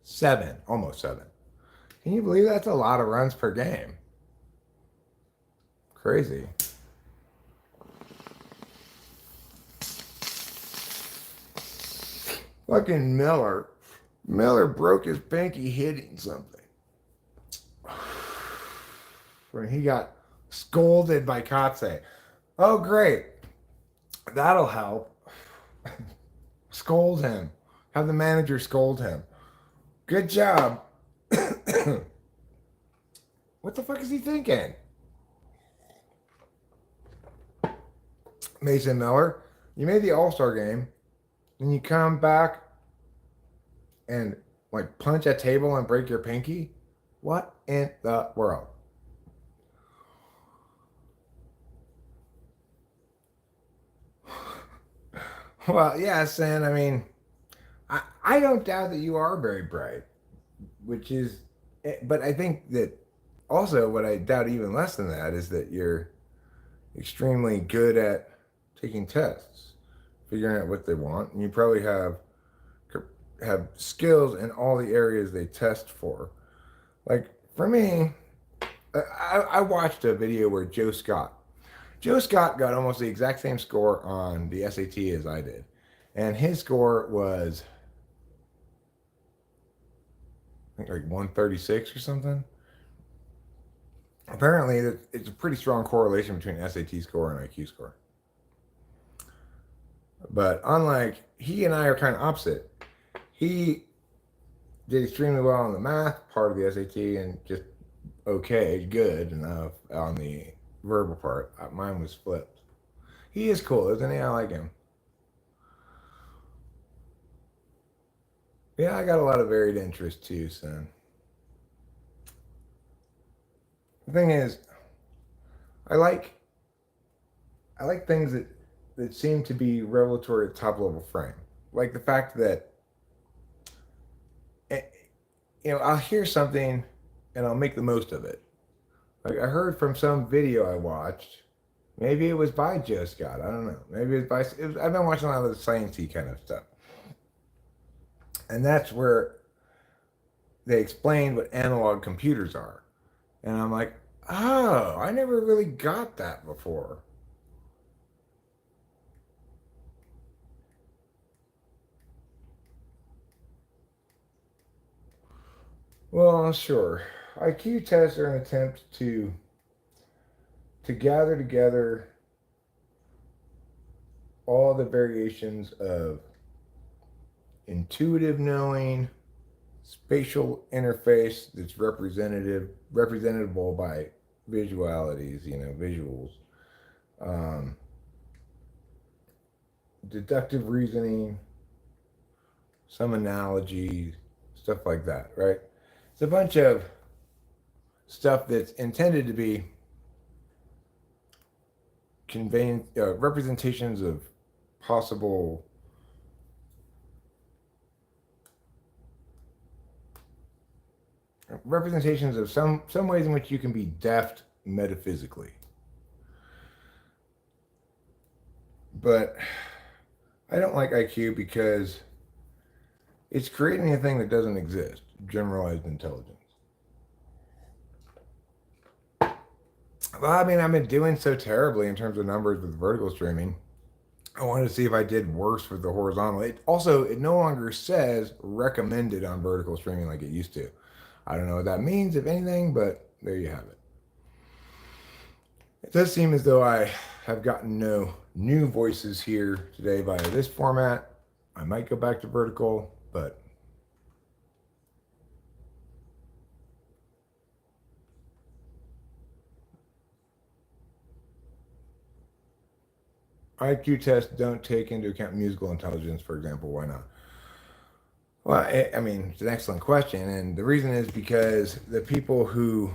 7, almost 7. Can you believe that's a lot of runs per game? Crazy. Fucking Miller broke his pinky hitting something. When he got scolded by Kotze. Oh, great. That'll help. Scold him. Have the manager scold him. Good job. What the fuck is he thinking? Mason Miller, you made the All-Star game, and you come back and like punch a table and break your pinky? What in the world? Well, yeah, Sen, I mean, I don't doubt that you are very bright, which is, but I think that also what I doubt even less than that is that you're extremely good at taking tests, figuring out what they want, and you probably have skills in all the areas they test for. Like for me, I watched a video where Joe Scott got almost the exact same score on the SAT as I did, and his score was, think like 136 or something. Apparently, it's a pretty strong correlation between SAT score and IQ score. But unlike, he and I are kind of opposite. He did extremely well on the math part of the SAT and just okay, good enough on the verbal part. Mine was flipped. He is cool, isn't he? I like him. Yeah, I got a lot of varied interests too, son. The thing is, I like I like things that seem to be revelatory at top level frame. Like the fact that eh, I'll hear something and I'll make the most of it. Like I heard from some video I watched, maybe it was by Joe Scott. I don't know. Maybe I've been watching a lot of the sciencey kind of stuff, and that's where they explained what analog computers are, and I'm like, oh, I never really got that before. Well, sure. IQ tests are an attempt to gather together all the variations of intuitive knowing, spatial interface that's representable by visualities, visuals, um, deductive reasoning, some analogy, stuff like that, right? It's a bunch of stuff that's intended to be conveying representations of possible representations of some ways in which you can be deft metaphysically. But I don't like IQ because it's creating a thing that doesn't exist, generalized intelligence. Well, I mean, I've been doing so terribly in terms of numbers with vertical streaming. I wanted to see if I did worse with the horizontal. It no longer says recommended on vertical streaming like it used to. I don't know what that means, if anything, but there you have it. It does seem as though I have gotten no new voices here today via this format. I might go back to vertical, but IQ tests don't take into account musical intelligence, for example. Why not? Well, I mean, it's an excellent question, and the reason is because the people who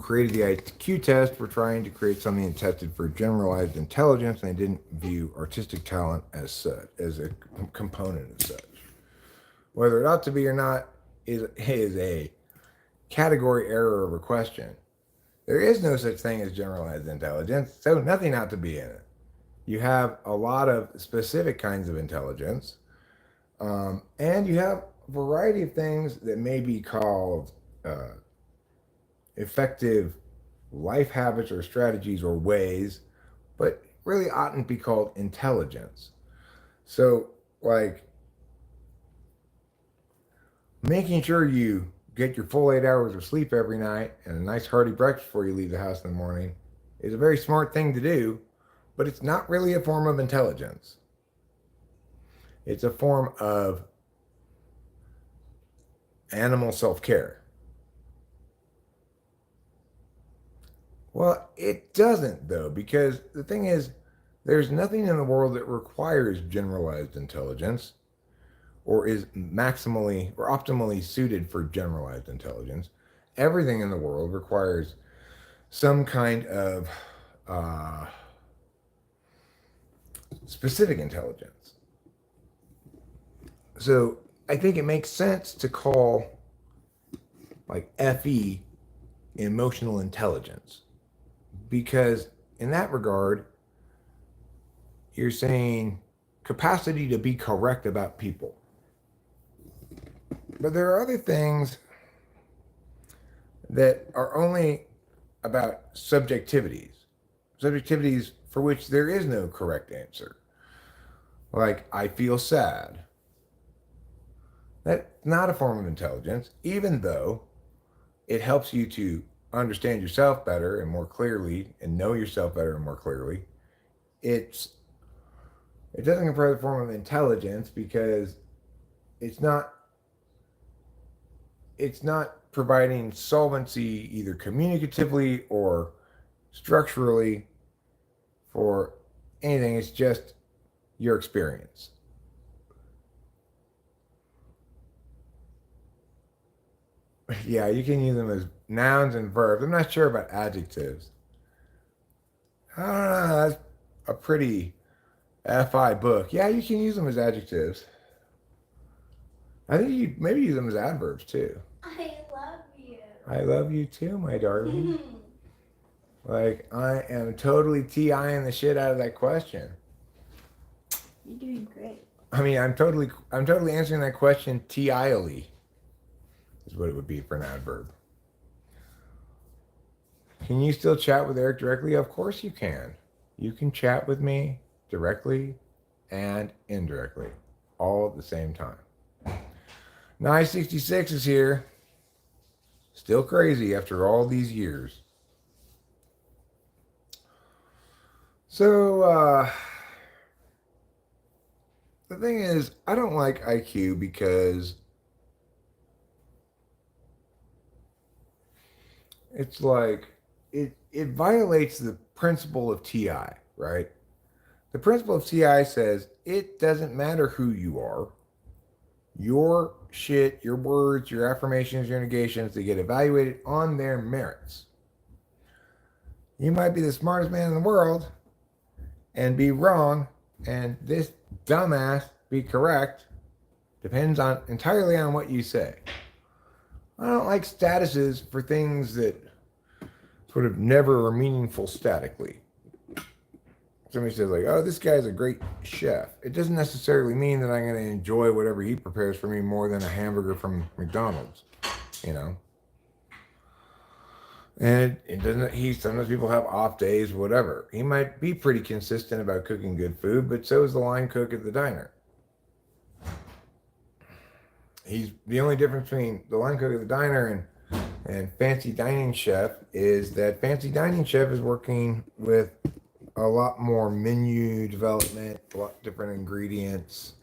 created the IQ test were trying to create something that tested for generalized intelligence, and they didn't view artistic talent as such, as a component of such. Whether it ought to be or not is a category error of a question. There is no such thing as generalized intelligence, so nothing ought to be in it. You have a lot of specific kinds of intelligence, and you have a variety of things that may be called effective life habits or strategies or ways, but really oughtn't be called intelligence. So, like, making sure you get your full 8 hours of sleep every night and a nice hearty breakfast before you leave the house in the morning is a very smart thing to do, but it's not really a form of intelligence. It's a form of animal self-care. Well, it doesn't, though, because the thing is, there's nothing in the world that requires generalized intelligence or is maximally or optimally suited for generalized intelligence. Everything in the world requires some kind of specific intelligence. So I think it makes sense to call like FE emotional intelligence, because in that regard, you're saying capacity to be correct about people. But there are other things that are only about subjectivities for which there is no correct answer. Like, I feel sad. That's not a form of intelligence, even though it helps you to understand yourself better and more clearly and know yourself better and more clearly. It's it doesn't compare the form of intelligence because it's not it's not providing solvency either communicatively or structurally for anything. It's just your experience. Yeah, you can use them as nouns and verbs. I'm not sure about adjectives. I don't know. That's a pretty FI book. Yeah, you can use them as adjectives. I think you maybe use them as adverbs too. I love you. I love you too, my darling. Like, I am totally TIing the shit out of that question. You're doing great. I mean, I'm totally answering that question TIally is what it would be for an adverb. Can you still chat with Eric directly? Of course you can. You can chat with me directly and indirectly all at the same time. 966 is here. Still crazy after all these years. So, the thing is, I don't like IQ because it's like it violates the principle of TI, right? The principle of TI says it doesn't matter who you are. Your shit, your words, your affirmations, your negations, they get evaluated on their merits. You might be the smartest man in the world and be wrong, and this dumbass be correct. Depends on entirely on what you say. I don't like statuses for things that sort of never are meaningful statically. Somebody says like, "Oh, this guy's a great chef." It doesn't necessarily mean that I'm going to enjoy whatever he prepares for me more than a hamburger from McDonald's, you know. And it doesn't. Sometimes people have off days, whatever. He might be pretty consistent about cooking good food, but so is the line cook at the diner. He's the only difference between the line cook at the diner and fancy dining chef is that fancy dining chef is working with a lot more menu development, a lot different ingredients,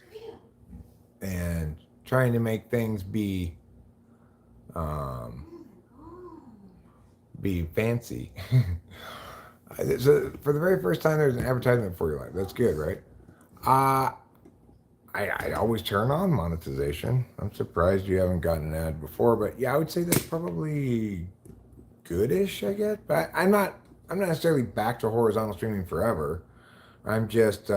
and trying to make things be fancy. So for the very first time, there's an advertisement for your life. That's good, right? Uh, I always turn on monetization. I'm surprised you haven't gotten an ad before, but yeah, I would say that's probably goodish, I guess. But I'm not necessarily back to horizontal streaming forever. I'm just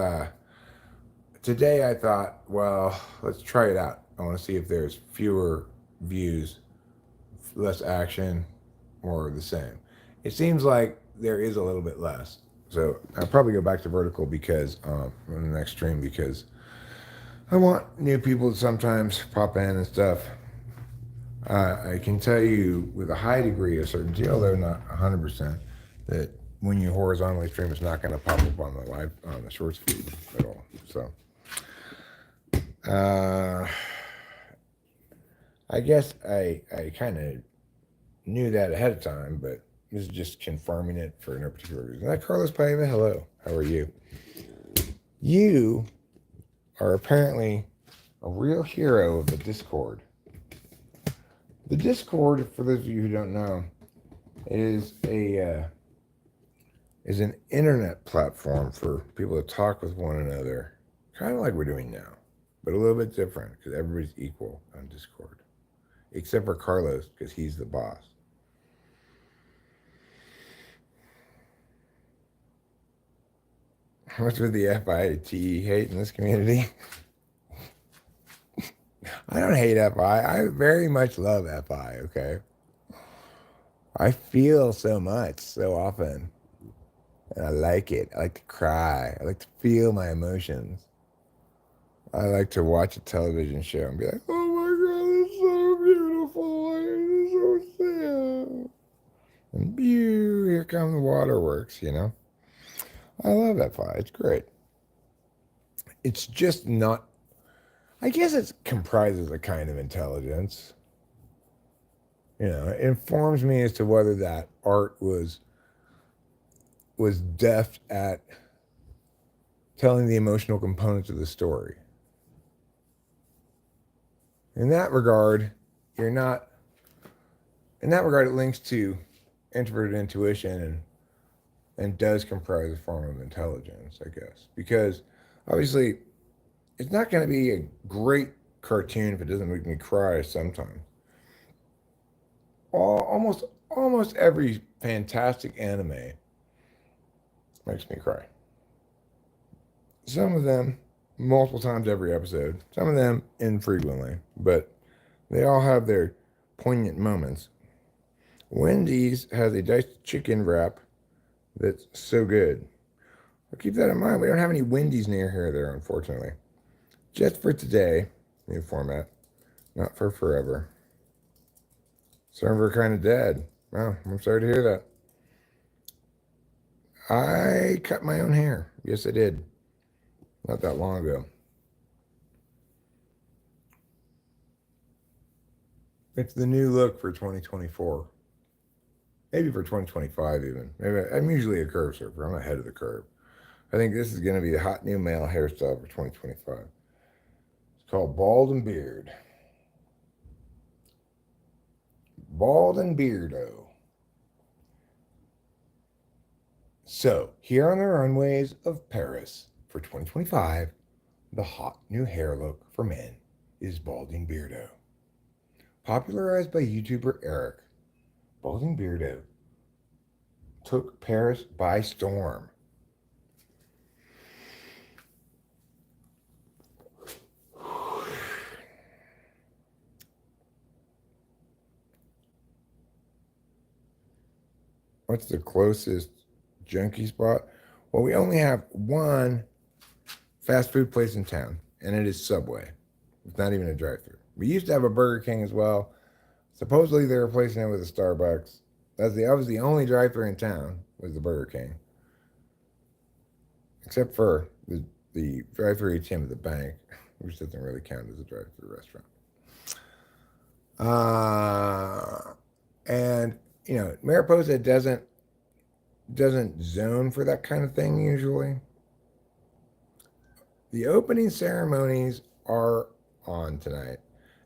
today I thought, well, let's try it out. I want to see if there's fewer views, less action, or the same. It seems like there is a little bit less. So I'll probably go back to vertical because on the next stream because I want new people to sometimes pop in and stuff. I can tell you with a high degree of certainty, although not 100%, that when you horizontally stream, it's not going to pop up on the shorts feed at all. So, I guess I kind of knew that ahead of time, but this is just confirming it for no particular reason. Hi, Carlos Paiva. Hello. How are you? You are apparently a real hero of the Discord. The Discord, for those of you who don't know, is an internet platform for people to talk with one another, kind of like we're doing now, but a little bit different because everybody's equal on Discord, except for Carlos because he's the boss. What's with the FITE hate in this community? I don't hate FI. I very much love FI, okay? I feel so much, so often. And I like it. I like to cry. I like to feel my emotions. I like to watch a television show and be like, oh my God, it's so beautiful. It's so sad. And pew, here come the waterworks, you know? I love FI. It's great. It's just not I guess it comprises a kind of intelligence. You know, it informs me as to whether that art was deft at telling the emotional components of the story. In that regard, you're not. In that regard, it links to introverted intuition and does comprise a form of intelligence, I guess, because obviously it's not going to be a great cartoon if it doesn't make me cry sometimes. Almost every fantastic anime makes me cry. Some of them multiple times every episode, some of them infrequently, but they all have their poignant moments. Wendy's has a diced chicken wrap that's so good. I'll keep that in mind. We don't have any Wendy's near here there, unfortunately. Just for today, new format, not for forever. Server kind of dead. Wow, I'm sorry to hear that. I cut my own hair. Yes, I did. Not that long ago. It's the new look for 2024. Maybe for 2025 even. Maybe I'm usually a curve surfer. I'm ahead of the curve. I think this is going to be the hot new male hairstyle for 2025. It's called Bald and Beard. Bald and Beardo. So, here on the runways of Paris for 2025, the hot new hair look for men is Balding Beardo. Popularized by YouTuber Eric, Balding Beardo took Paris by storm. What's the closest junkie spot? Well, we only have one fast food place in town, and it is Subway. It's not even a drive-thru. We used to have a Burger King as well. Supposedly they're replacing it with a Starbucks. That was the only drive-thru in town was the Burger King, except for the drive-thru ATM at the bank, which doesn't really count as a drive-thru restaurant. And you know, Mariposa doesn't zone for that kind of thing usually. The opening ceremonies are on tonight.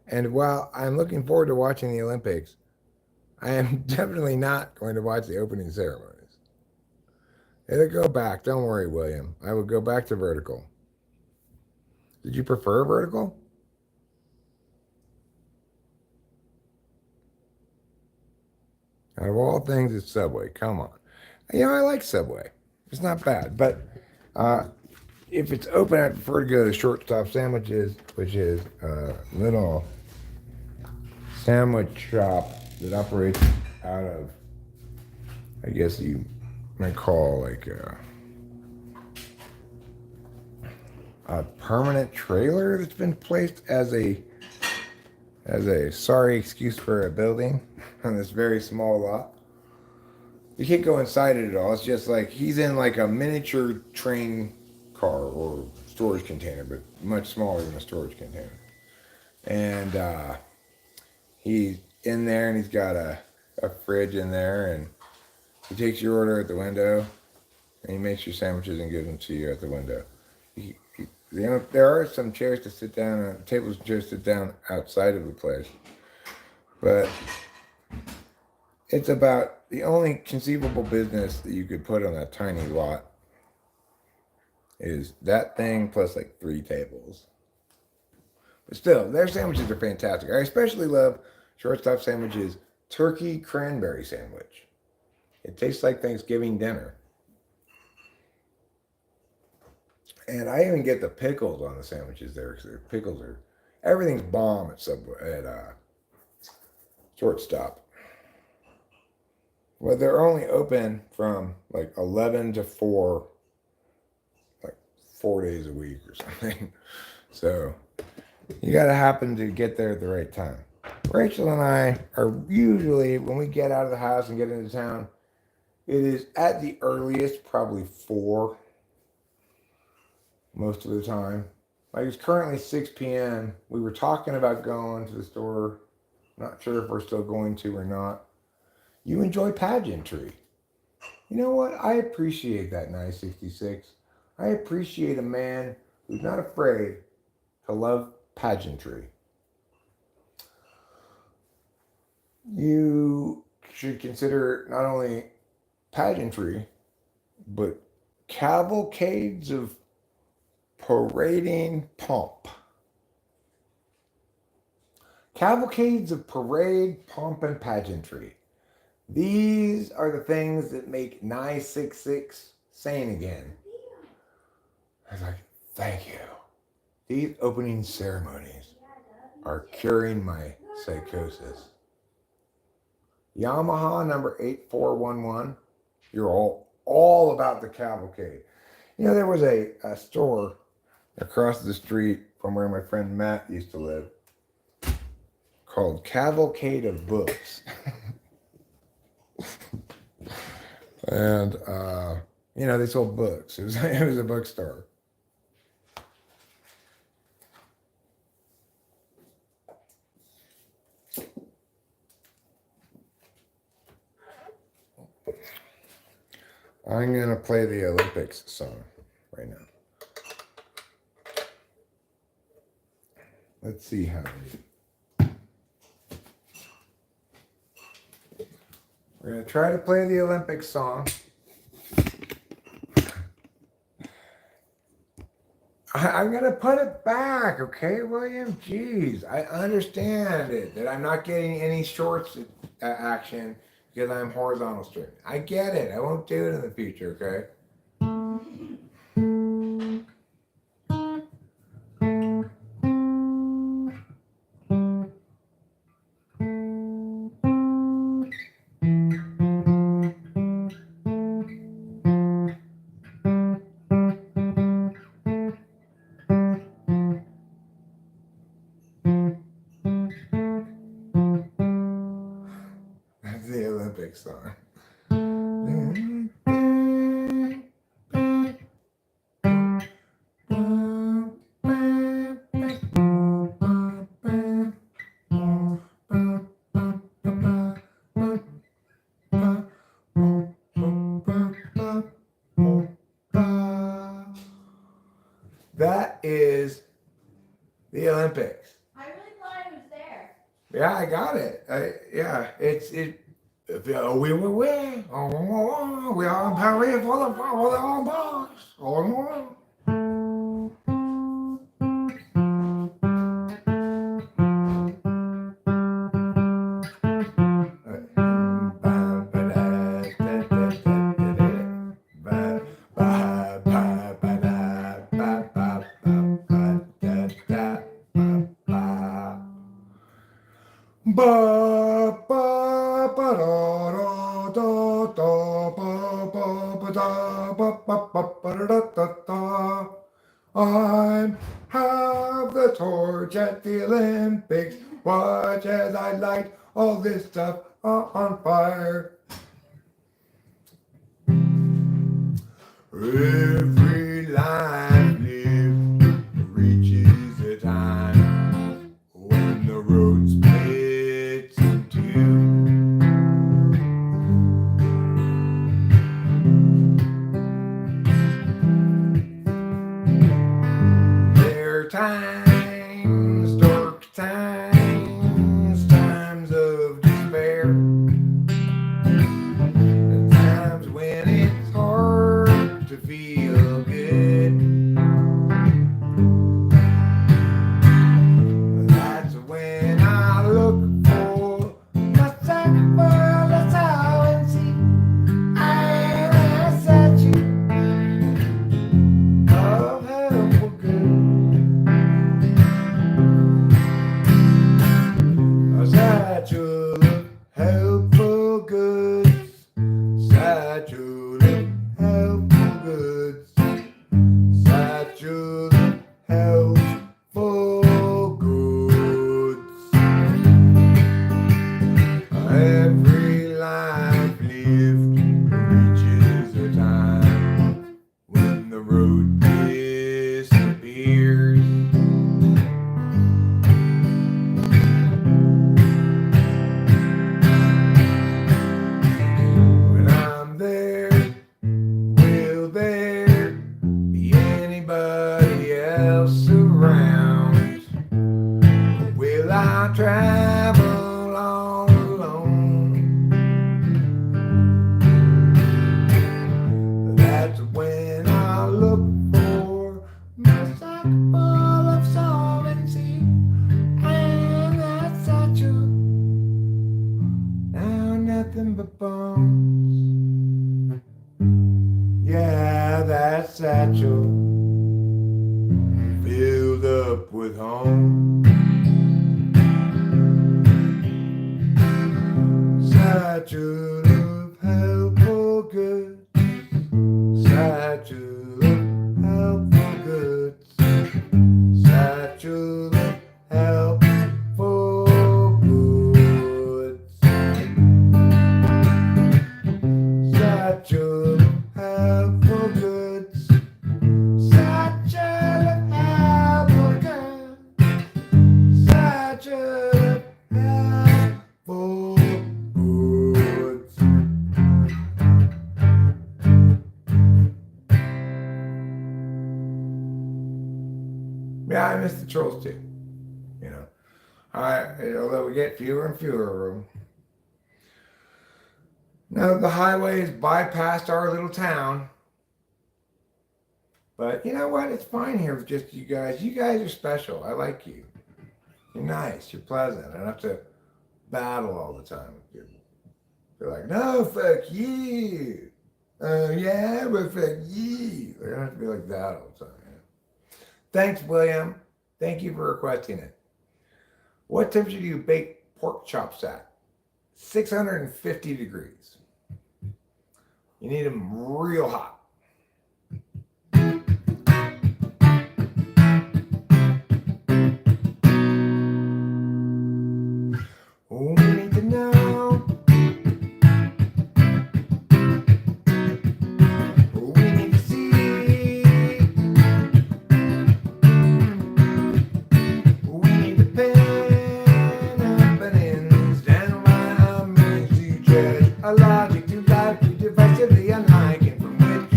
And while I'm looking forward to watching the Olympics, I am definitely not going to watch the opening ceremonies. It'll go back. Don't worry, William. I would go back to vertical. Did you prefer vertical? Out of all things, it's Subway. Come on. You know, I like Subway. It's not bad. But if it's open, I prefer to go to Shortstop Sandwiches, which is a little sandwich shop that operates out of, I guess you might call like a permanent trailer that's been placed as a sorry excuse for a building on this very small lot. You can't go inside it at all. It's just like he's in like a miniature train car or storage container, but much smaller than a storage container. And he's in there and he's got a fridge in there, and he takes your order at the window and he makes your sandwiches and gives them to you at the window. There are some chairs to sit down, tables and chairs to sit down outside of the place, but it's about the only conceivable business that you could put on that tiny lot is that thing plus like 3 tables. But still, their sandwiches are fantastic. I especially love Shortstop Sandwiches turkey cranberry sandwich. It tastes like Thanksgiving dinner. And I even get the pickles on the sandwiches there because their pickles are everything's bomb at Subway at Shortstop. Well, they're only open from like 11 to 4, like 4 days a week or something. So you got to happen to get there at the right time. Rachel and I are usually, when we get out of the house and get into town, it is at the earliest probably 4 most of the time. Like it's currently 6 p.m. We were talking about going to the store. Not sure if we're still going to or not. You enjoy pageantry. You know what? I appreciate that, 966. I appreciate a man who's not afraid to love pageantry. You should consider not only pageantry, but cavalcades of parading pomp. Cavalcades of parade, pomp, and pageantry. These are the things that make 966 sane again. I was like, thank you. These opening ceremonies are curing my psychosis. Yamaha number 8411. You're all about the cavalcade. You know, there was a store across the street from where my friend Matt used to live called Cavalcade of Books. And, you know, they sold books. It was a bookstore. I'm going to play the Olympics song right now. Let's see how we do. We're going to try to play the Olympics song. I'm going to put it back, okay, William? Jeez, I understand it, that I'm not getting any shorts action because I'm horizontal streaming. I get it. I won't do it in the future, okay? That's the Olympics song. That is the Olympics. I really thought I was there. Yeah, I got it. We will win. We are Paris for the box. I have the torch at the Olympics. Watch as I light all this stuff on fire. Every life lived reaches the time when the road splits in two. There are times, dark times, times of despair, and times when it's hard to feel good. That's when I look for my sacrifice and see I statue of help for good. my bones. Yeah, that satchel filled up with home. Satchel of helpful goods. Satchel of helpful goods. Satchel of helpful goods. Satchel of helpful goods. Satchel of helpful goods. Satchel of helpful goods. Yeah, I miss the trolls too. You know, although we get fewer and fewer of them. No, the highways bypassed our little town. But you know what? It's fine here with just you guys. You guys are special. I like you. You're nice. You're pleasant. I don't have to battle all the time with people. They're like, no, fuck you. Yeah, but fuck you. They don't have to be like that all the time. Thanks, William. Thank you for requesting it. What temperature do you bake pork chops at? 650 degrees. You need them real hot. Oh, we need to know. Oh, we need to see. We need to pen happenings down by our means to judge a logic to life we divisively unlike and from which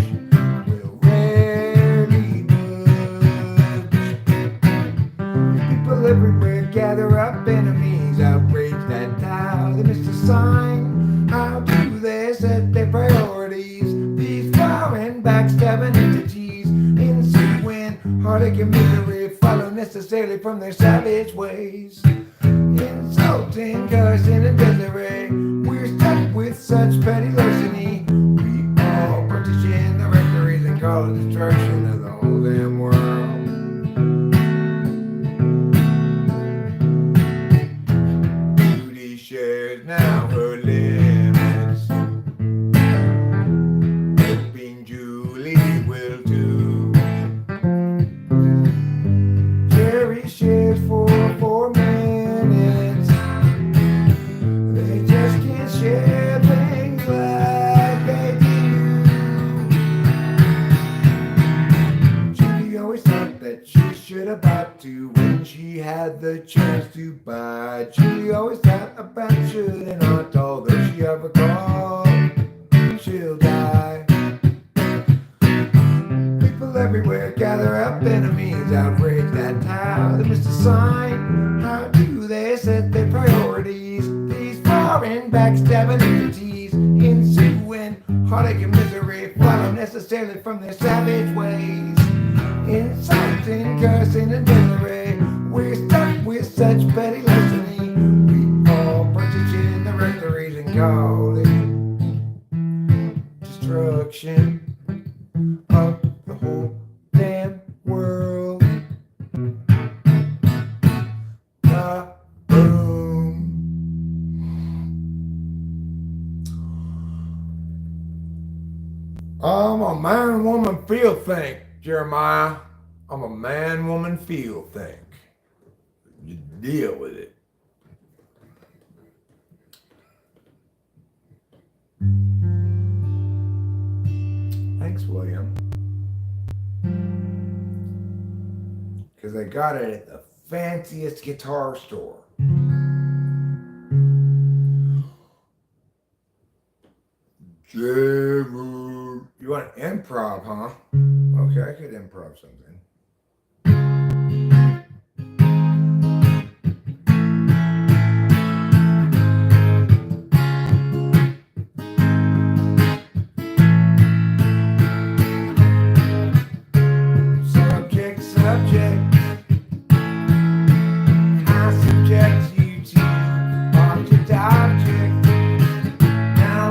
we'll rarely budge. People everywhere gather up enemies, outrage that Tao. They miss the sign. How do they set their priorities? These foreign backstabbing entities, ensuing heartache and misery follow necessarily from their savage ways. Insulting, cursing, and misery. We're stuck with such petty larceny. We all partition the rectories and call it destruction of the whole damn world. Duty shares now her limits. Hoping Julie will too. Jerry shares for 4 minutes. They just can't share things like they do. Julie always thought that she should have bought to when she had the chance to buy. Julie always thought about should and not, although she ever called, she'll die. People everywhere gather up enemies, outrage that Tao. They miss the sign. How do they set their priorities? These foreign backstabbing entities, ensuing heartache and misery follow necessarily from their savage ways. Insulting, cursing, and misery. We're stuck with such petty larceny. We all partition the rectories and call it destruction of the whole damn world. Boom. I'm a man, woman, feel think, Jeremiah. I'm a man, woman, feel think. You deal with it. Thanks, William. Because I got it at the fanciest guitar store. You want improv, huh? Okay, I could improv something. Subject. I subject you to object. Now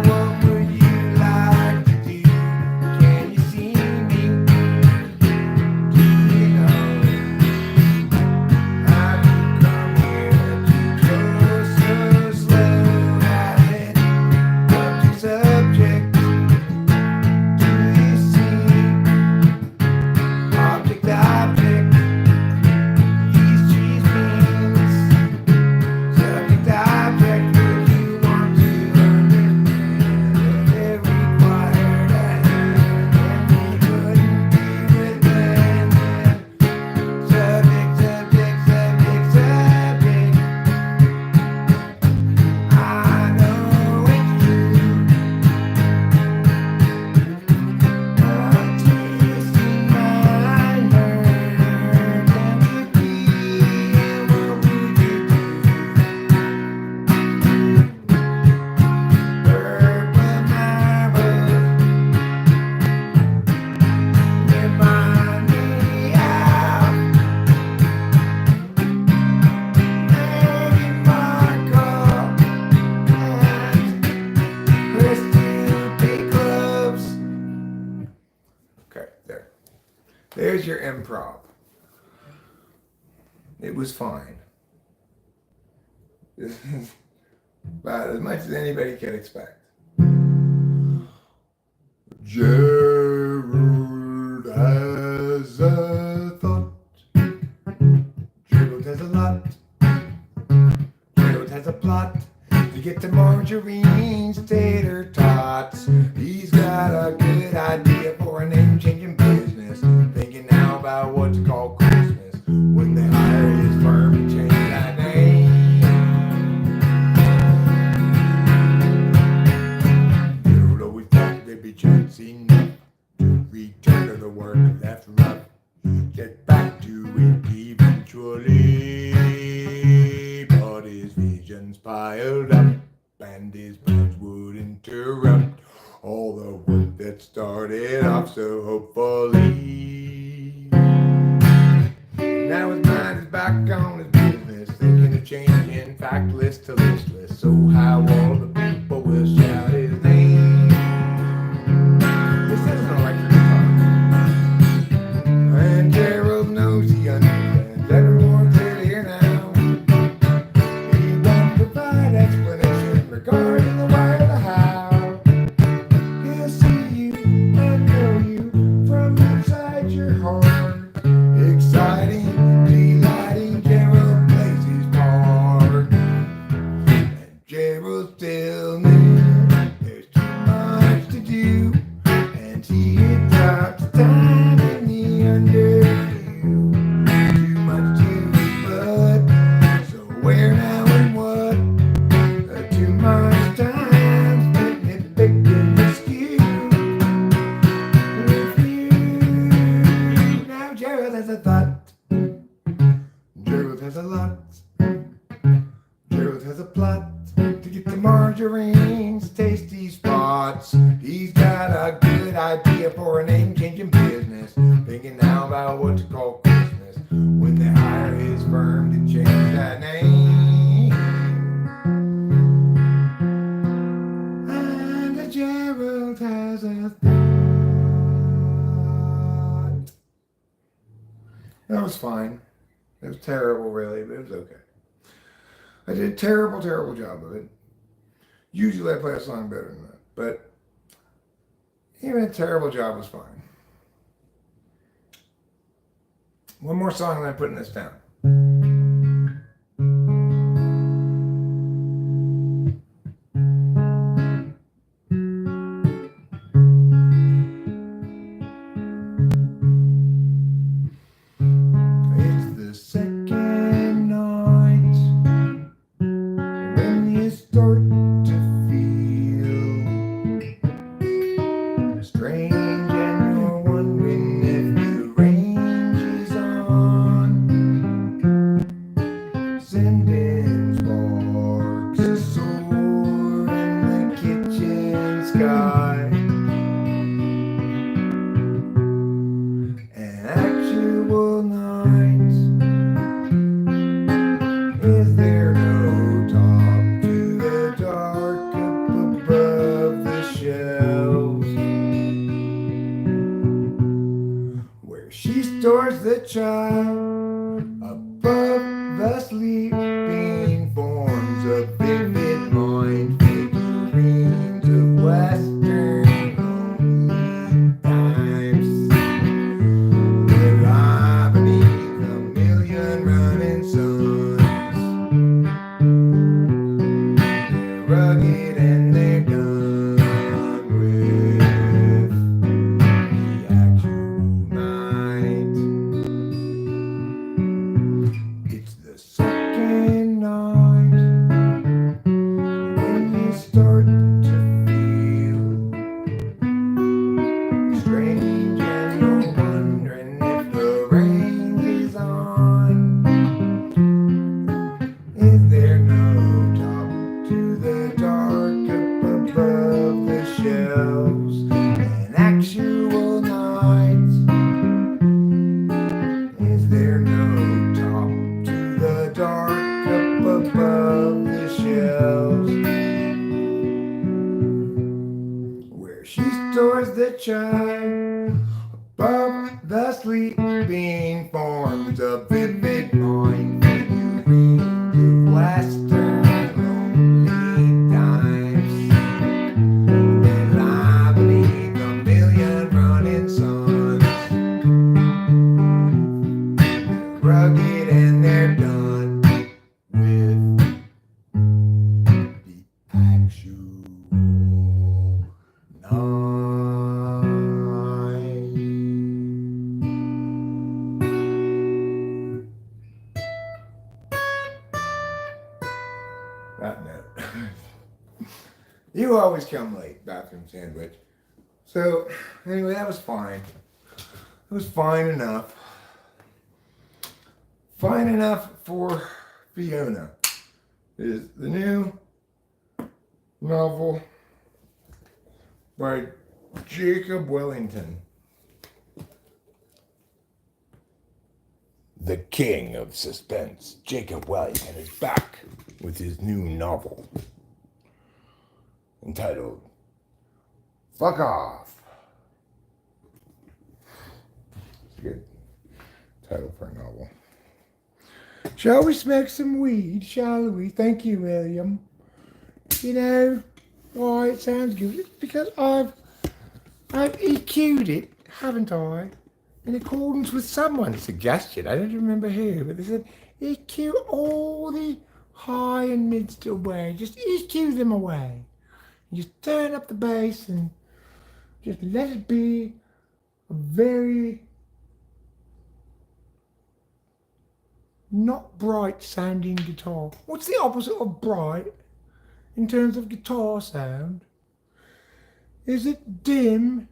as your improv. It was fine. About as much as anybody could expect. Gerald has a thought. Gerald has a lot. Gerald has a plot to get to Marjorie's tater tots. He's got a good idea for a name-changing business. Thinking now about what to call Christmas when they hire his firm to change that name. Gerald always thought there'd be chance enough to return to the work left rough. Get back to it eventually, but his visions piled up and his plans would interrupt all the work that started off so hopefully. Now his mind is back on his business, thinking of changing factless to listless, so how all the people will shout his name. This isn't an electric guitar. And Gerald knows he understands everyone's here now. He won't provide explanation regarding the why or the how. He'll see you and know you from inside your heart. Exciting, delighting, Gerald plays his part. And Gerald still knew there's too much to do, and he had dropped time in the underview. Too much to but so where now and what? Too much time spent it picking the skew with you. Now Gerald has a thought. Gerald has a lot. Gerald has a plot to get to Marjorie's tasty spots. He's got a good idea for a name-changing business. Thinking now about what to call Christmas when they hire his firm to change that name. And Gerald has a thought. That was fine. It was terrible, really, but it was okay. I did a terrible, terrible job of it. Usually I play a song better than that, but even a terrible job was fine. One more song and I'm putting this down. It's the second night when you start to feel strange and you're wondering if the range is on. Sending sparks to soar in the kitchen sky. An actual night. Is there no top to the dark up above the shelves where she stores the child above the sleeping forms of vivid mind figurines of Western lonely times? They lie beneath a million running suns. They're rugged and they're done with the actual night. It's the second night when you start to feel strange and you're wondering if the rain is on. Is there no top to the dark up above the shelves? An actual night. Is there no top to the dark up above the shelves where she stores the child above The sleeping forms of vivid mind figurines of Western lonely times, enlivening a million running suns. They're rugged and they're done with the actual night. That note. You always come late, bathroom sandwich. So, anyway, that was fine. It was fine enough. Fine enough for Fiona. It is the new novel by Jacob Wellington. The king of suspense, Jacob Wellington, is back with his new novel entitled Fuck Off. It's a good title for a novel. Shall we smoke some weed, shall we? Thank you, William. You know why it sounds good? It's because I've EQ'd it, haven't I? In accordance with someone's suggestion. I don't remember who, but they said EQ all the high and mids away. Just EQ them away. You just turn up the bass and just let it be a very not bright sounding guitar. What's the opposite of bright in terms of guitar sound? Is it dim?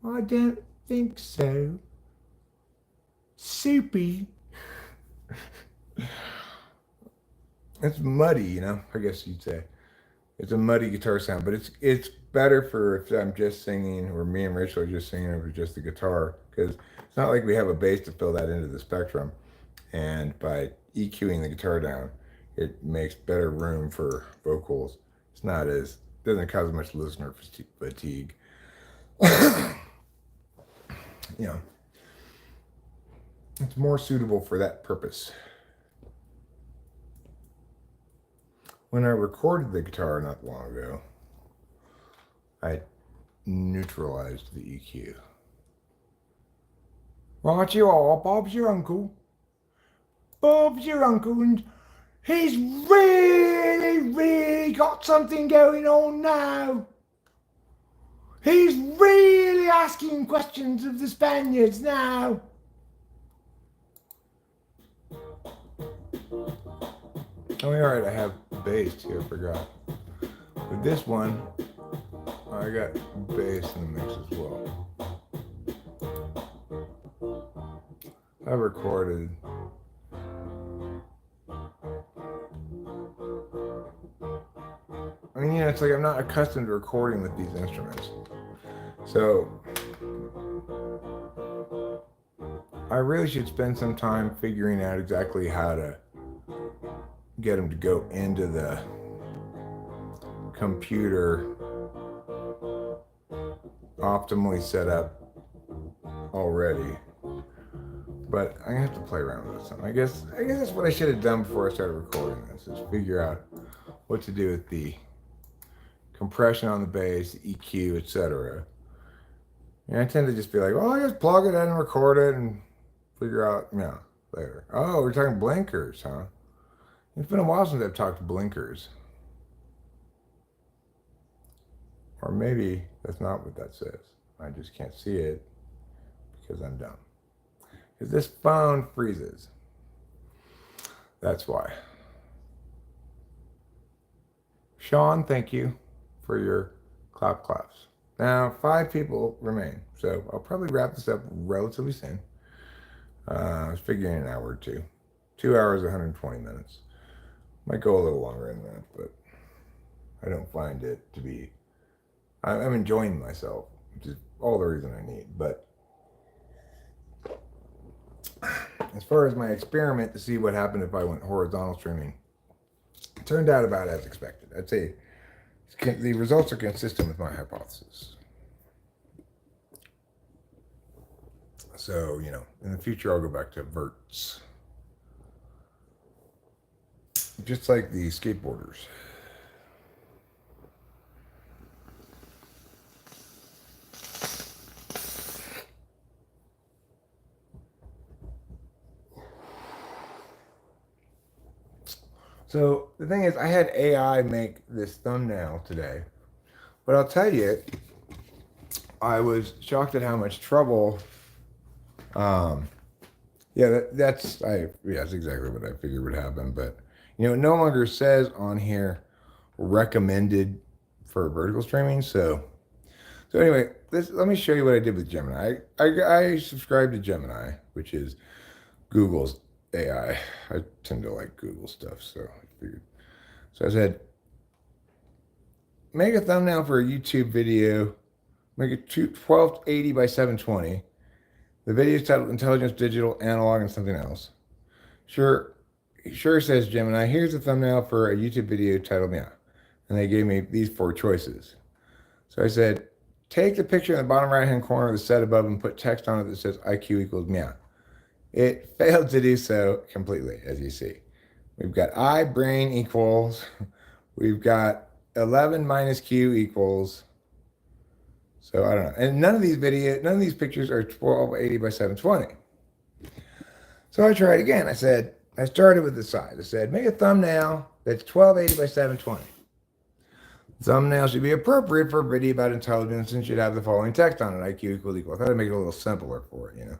I don't think so. Soupy. It's muddy, you know, I guess you'd say. It's a muddy guitar sound, but it's better for if I'm just singing, or me and Rachel are just singing over just the guitar, because it's not like we have a bass to fill that into the spectrum. And by EQing the guitar down, it makes better room for vocals. It's not as, doesn't cause as much listener fatigue. You know, it's more suitable for that purpose. When I recorded the guitar not long ago, I neutralized the EQ. Right you are, Bob's your uncle. Bob's your uncle, and he's really got something going on now. He's really asking questions of the Spaniards now. Oh, alright, I have bass too, I forgot. With this one, I got bass in the mix as well. I recorded I mean, it's like I'm not accustomed to recording with these instruments. So, I really should spend some time figuring out exactly how to get them to go into the computer optimally set up already. But I'm gonna have to play around with some. I guess that's what I should have done before I started recording this, is figure out what to do with the compression on the bass, EQ, etc. And I tend to just be like, well, I just plug it in and record it and figure out, later. Oh, we're talking blinkers, huh? It's been a while since I've talked blinkers. Or maybe that's not what that says. I just can't see it because I'm dumb. Because this phone freezes. That's why. Sean, thank you for your claps. Now, 5 people remain, so I'll probably wrap this up relatively soon. I was figuring an hour or two. 2 hours, 120 minutes. Might go a little longer than that, but I don't find it to be... I'm enjoying myself, which is all the reason I need, but as far as my experiment to see what happened if I went horizontal streaming, it turned out about as expected. I'd say the results are consistent with my hypothesis. So, you know, in the future, I'll go back to verts. Just like the skateboarders. So the thing is, I had AI make this thumbnail today. But I'll tell you, I was shocked at how much trouble. Yeah, that's exactly what I figured would happen. But you know, it no longer says on here recommended for vertical streaming. So anyway, let me show you what I did with Gemini. I subscribe to Gemini, which is Google's AI. I tend to like Google stuff, so I figured. So I said, make a thumbnail for a YouTube video. Make it 1280 by 720. The video is titled Intelligence, Digital, Analog, and something else. Sure, says Gemini. Here's a thumbnail for a YouTube video titled Yeah. And they gave me these 4 choices. So I said, take the picture in the bottom right-hand corner of the set above and put text on it that says IQ equals meow. It failed to do so completely, as you see. We've got I brain equals, we've got 11 minus Q equals, so I don't know. And none of these pictures are 1280 by 720. So I tried again. I started with the size. I said, make a thumbnail that's 1280 by 720. Thumbnail should be appropriate for a video about intelligence and should have the following text on it: IQ equal. I thought I'd make it a little simpler for it, you know.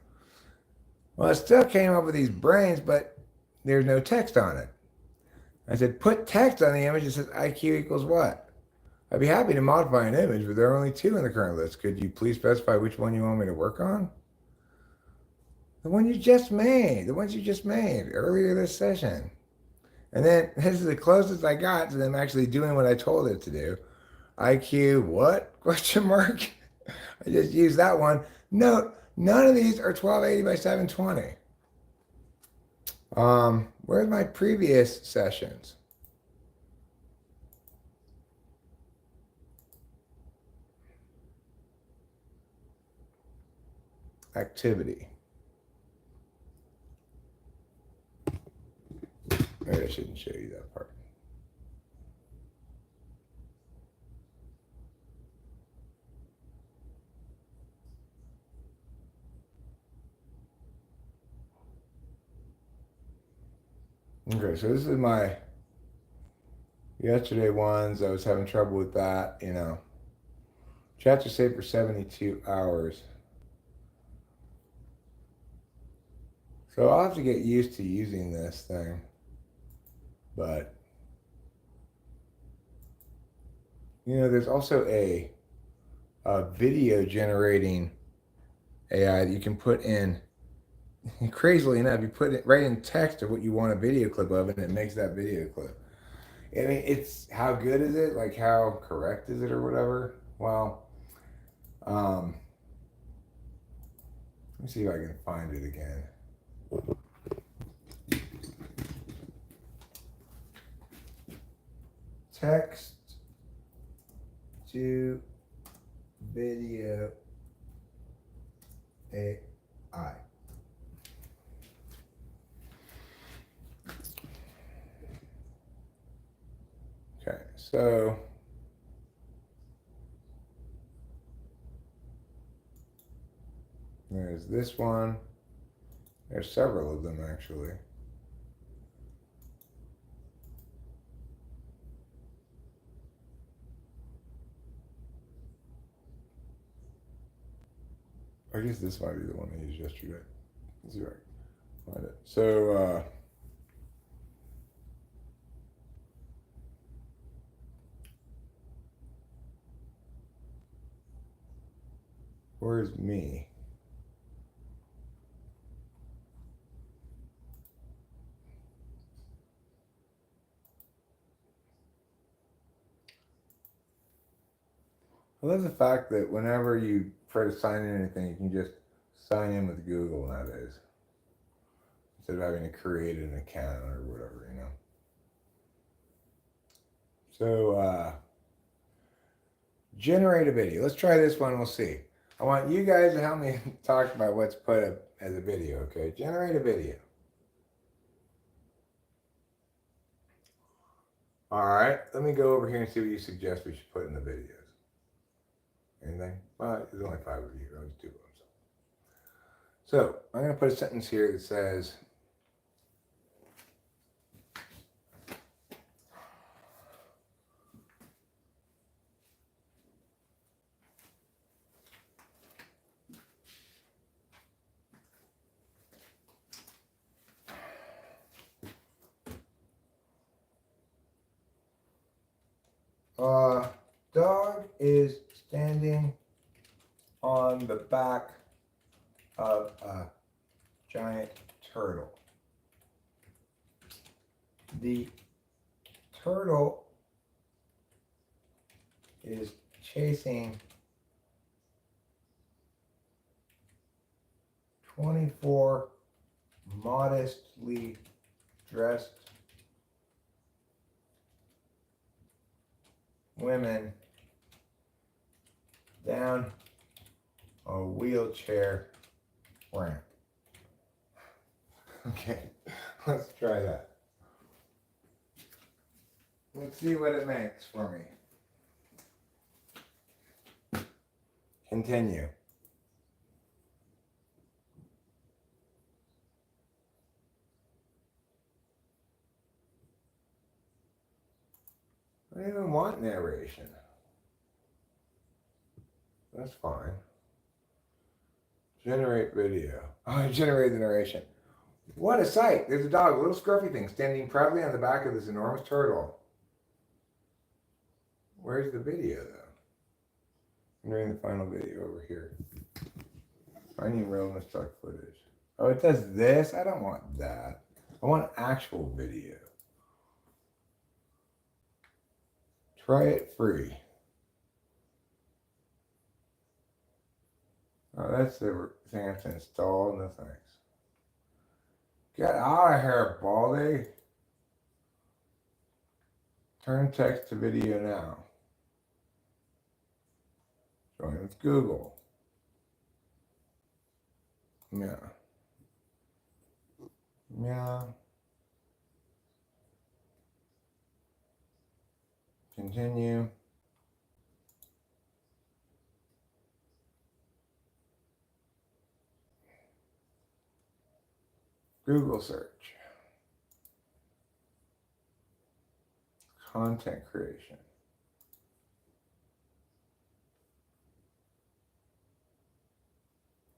Well, I still came up with these brains, but there's no text on it. I said, put text on the image that says IQ equals what? I'd be happy to modify an image, but there are only 2 in the current list. Could you please specify which one you want me to work on? The ones you just made earlier this session. And then this is the closest I got to them actually doing what I told it to do. IQ what? Question mark. I just used that one. Note, none of these are 1280 by 720. Where's my previous sessions? Activity. Maybe I shouldn't show you that part. Okay, so this is my yesterday ones. I was having trouble with that, you know. Chats are saved for 72 hours. So I'll have to get used to using this thing. But, you know, there's also a video generating AI that you can put in. Crazily enough, you put it right in text of what you want a video clip of, and it makes that video clip. I mean, it's how good is it? Like, how correct is it or whatever? Well, let me see if I can find it again. Text to video AI. Okay, so there's this one. There's several of them actually. I guess this might be the one I used yesterday. Let's see if I can find it. So, where's me? I love the fact that whenever you try to sign in anything, you can just sign in with Google nowadays. Instead of having to create an account or whatever, you know. So, generate a video. Let's try this one, we'll see. I want you guys to help me talk about what's put up as a video, okay? Generate a video. All right, let me go over here and see what you suggest we should put in the videos. Anything? Well, there's only 5 of you. I'll just do them. So I'm going to put a sentence here that says, dog is standing on the back of a giant turtle. The turtle is chasing 24 modestly dressed women down a wheelchair ramp. Okay, let's try that. Let's see what it makes for me. Continue. I don't even want narration. That's fine. Generate video. Oh, I generated the narration. What a sight! There's a dog, a little scruffy thing, standing proudly on the back of this enormous turtle. Where's the video, though? I'm doing the final video over here. Finding real stock footage. Oh, it does this? I don't want that. I want actual video. Try it free. Oh, that's the thing I have to install. No thanks. Get out of here, Baldy. Turn text to video now. Join with Google. Yeah. Yeah. Continue. Google search. Content creation.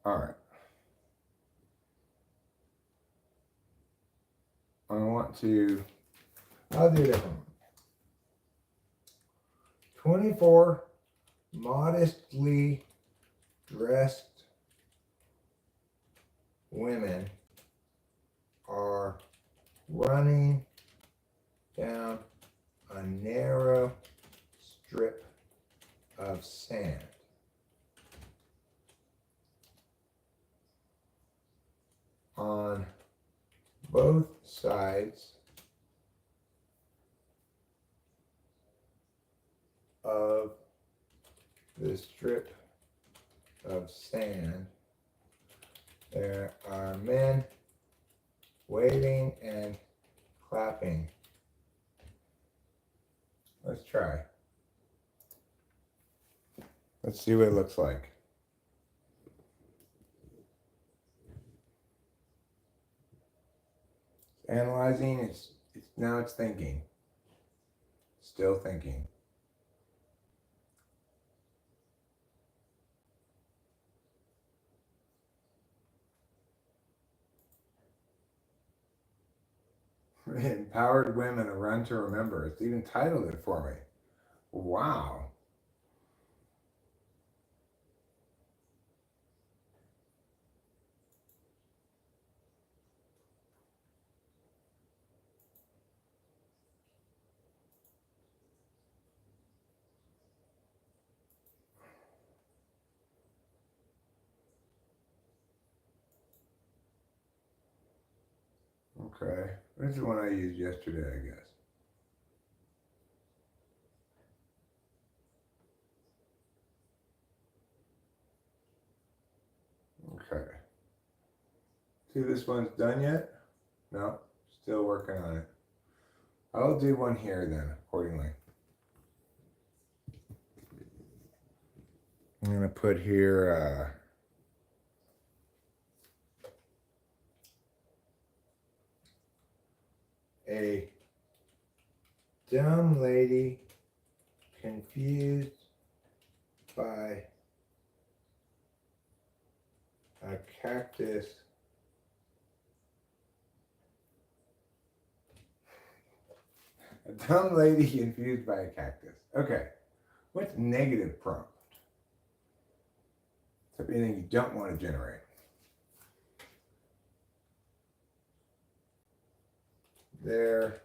All right. I'll do that one. 24 modestly dressed women are running down a narrow strip of sand. On both sides of the strip of sand, there are men waving and clapping. Let's try. Let's see what it looks like. It's analyzing, it's now it's thinking. Still thinking. Empowered women, a run to remember. It's even titled it for me. Wow. Okay. This is the one I used yesterday, I guess. Okay. See, this one's done yet? No, still working on it. I'll do one here then, accordingly. I'm going to put here, a dumb lady confused by a cactus. A dumb lady confused by a cactus. Okay. What's negative prompt? Something you don't want to generate. There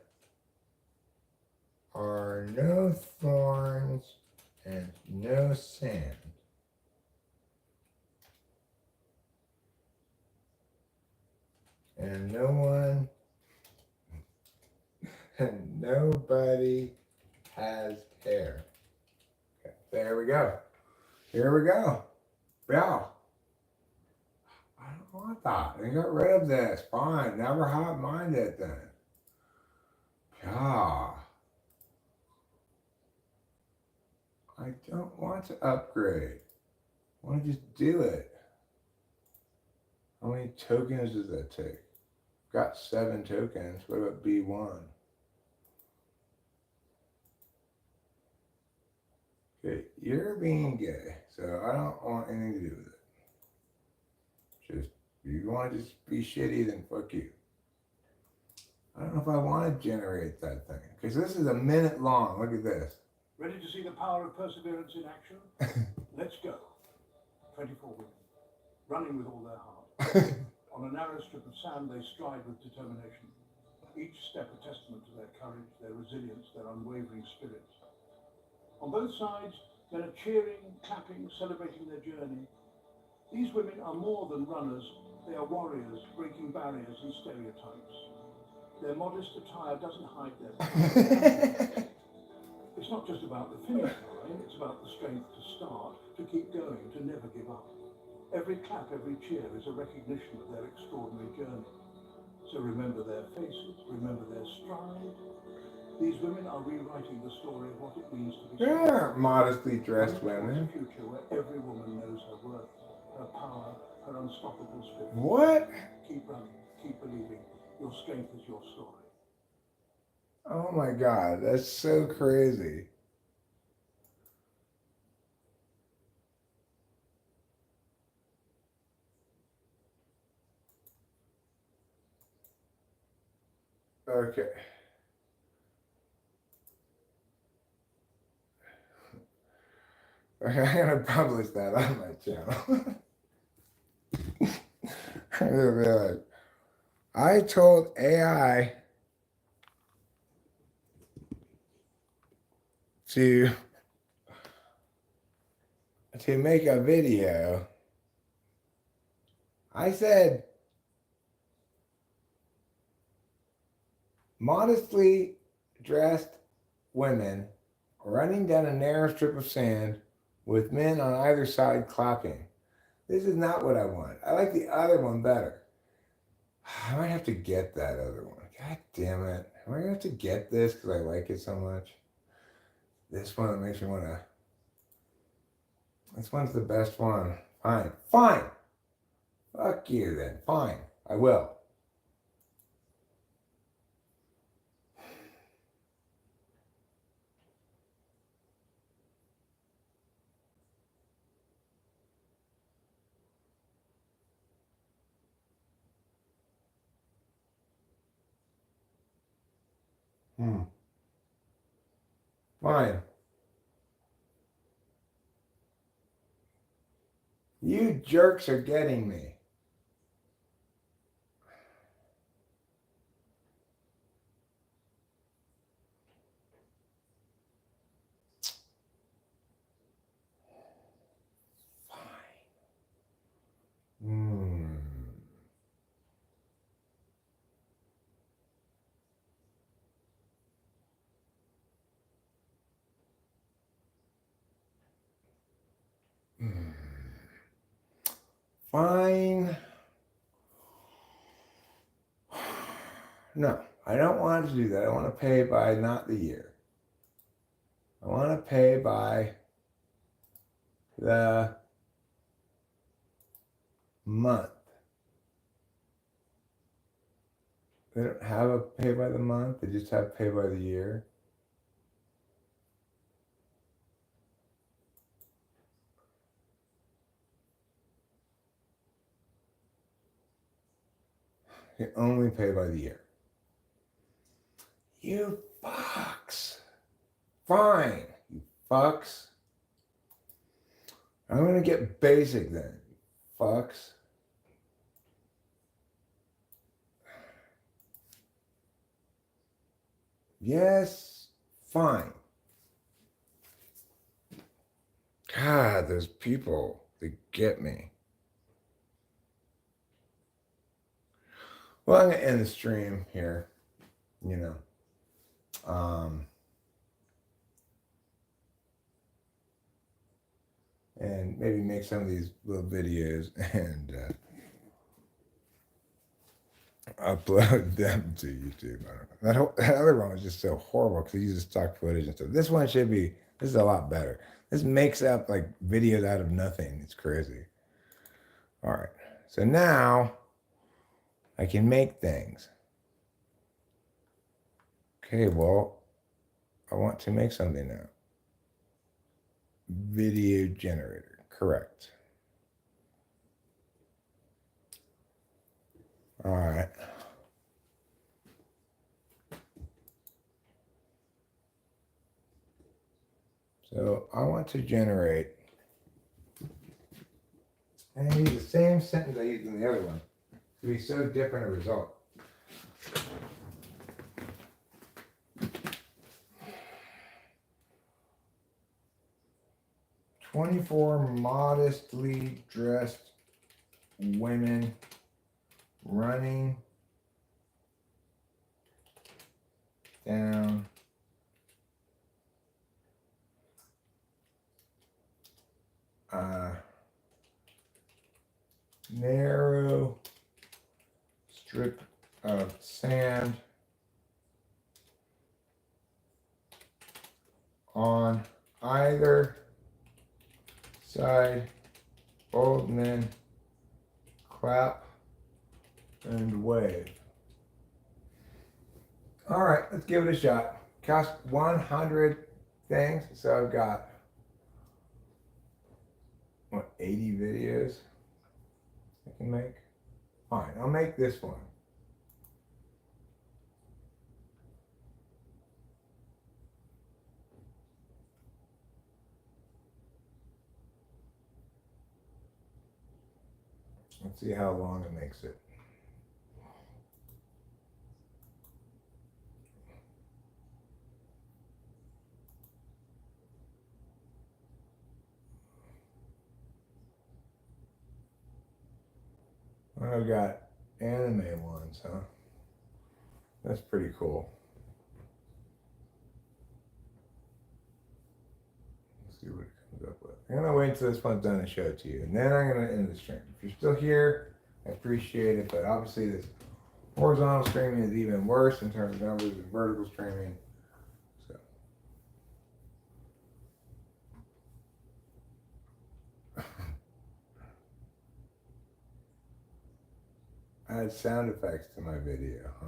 are no thorns and no sand. And no one and nobody has hair. Okay, there we go. Here we go. Yeah. I don't want that. I got rid of this. Fine. Never hot minded then. Yeah. I don't want to upgrade. I want to just do it. How many tokens does that take? Got 7 tokens. What about B1? Okay, you're being gay, so I don't want anything to do with it. Just, if you want to just be shitty, then fuck you. I don't know if I want to generate that thing, because this is a minute long. Look at this. Ready to see the power of perseverance in action? Let's go. 24 women, running with all their heart. On a narrow strip of sand, they stride with determination. Each step a testament to their courage, their resilience, their unwavering spirit. On both sides, men are cheering, clapping, celebrating their journey. These women are more than runners. They are warriors, breaking barriers and stereotypes. Their modest attire doesn't hide their power. It's not just about the finish line, it's about the strength to start, to keep going, to never give up. Every clap, every cheer is a recognition of their extraordinary journey. So remember their faces, remember their stride. These women are rewriting the story of what it means to be strong. They're modestly dressed women. A future where every woman knows her worth, her power, her unstoppable spirit. What? Keep running, keep believing. Your strength is your story. Oh my God, that's so crazy. Okay. Okay, I'm gonna publish that on my channel. I'm gonna be like, I told AI to make a video. I said, modestly dressed women running down a narrow strip of sand with men on either side clapping. This is not what I want. I like the other one better. I might have to get that other one. God damn it. Am I going to have to get this because I like it so much? This one that makes me want to... This one's the best one. Fine. Fine. Fuck you then. Fine. I will. Fine. You jerks are getting me. Fine. Fine. No, I don't want to do that. I want to pay by not the year. I want to pay by the month. They don't have a pay by the month. They just have pay by the year. You only pay by the year. You fucks. Fine, you fucks. I'm gonna get basic then, fucks. Yes, fine. God, those people, they get me. Well, I'm gonna end the stream here, you know. And maybe make some of these little videos and upload them to YouTube. I don't know. That other one was just so horrible because it uses stock footage and stuff. This one should be, this is a lot better. This makes up like videos out of nothing. It's crazy. All right. So now I can make things. Okay, well, I want to make something now. Video generator, correct. All right. So I want to generate, and I use the same sentence I used in the other one to be so different a result. "24 modestly dressed women running down a narrow strip of sand on either side. Old men clap and wave." All right, let's give it a shot. Cost 100 things, so I've got, what, 80 videos I can make? Fine, I'll make this one. Let's see how long it makes it. I've got anime ones, huh? That's pretty cool. Let's see what it comes up with. I'm gonna wait until this one's done and show it to you, and then I'm gonna end the stream. If you're still here, I appreciate it, but obviously this horizontal streaming is even worse in terms of numbers than vertical streaming. So I add sound effects to my video, huh?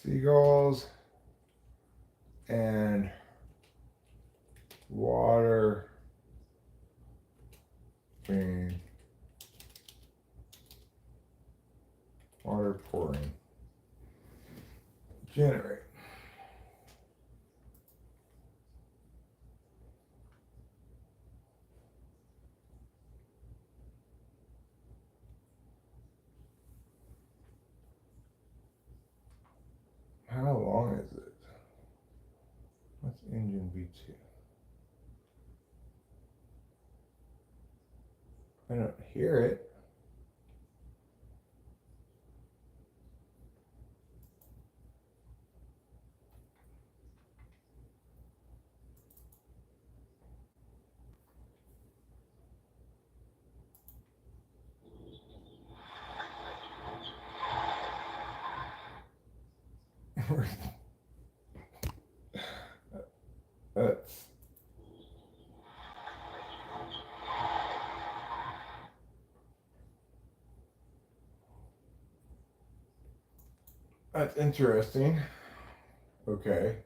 Seagulls and water being water pouring. Generate. How long is it? 1v2. I don't hear it. That's interesting. Okay.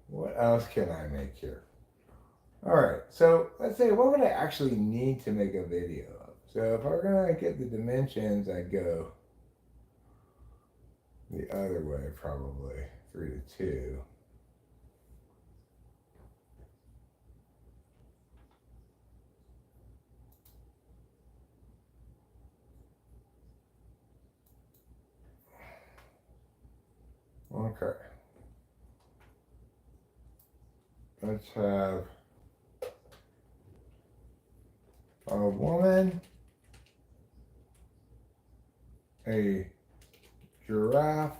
What else can I make here? All right, so let's say, what would I actually need to make a video of? So if I were gonna get the dimensions, I'd go the other way, probably 3 to 2. Okay. Let's have a woman, a giraffe,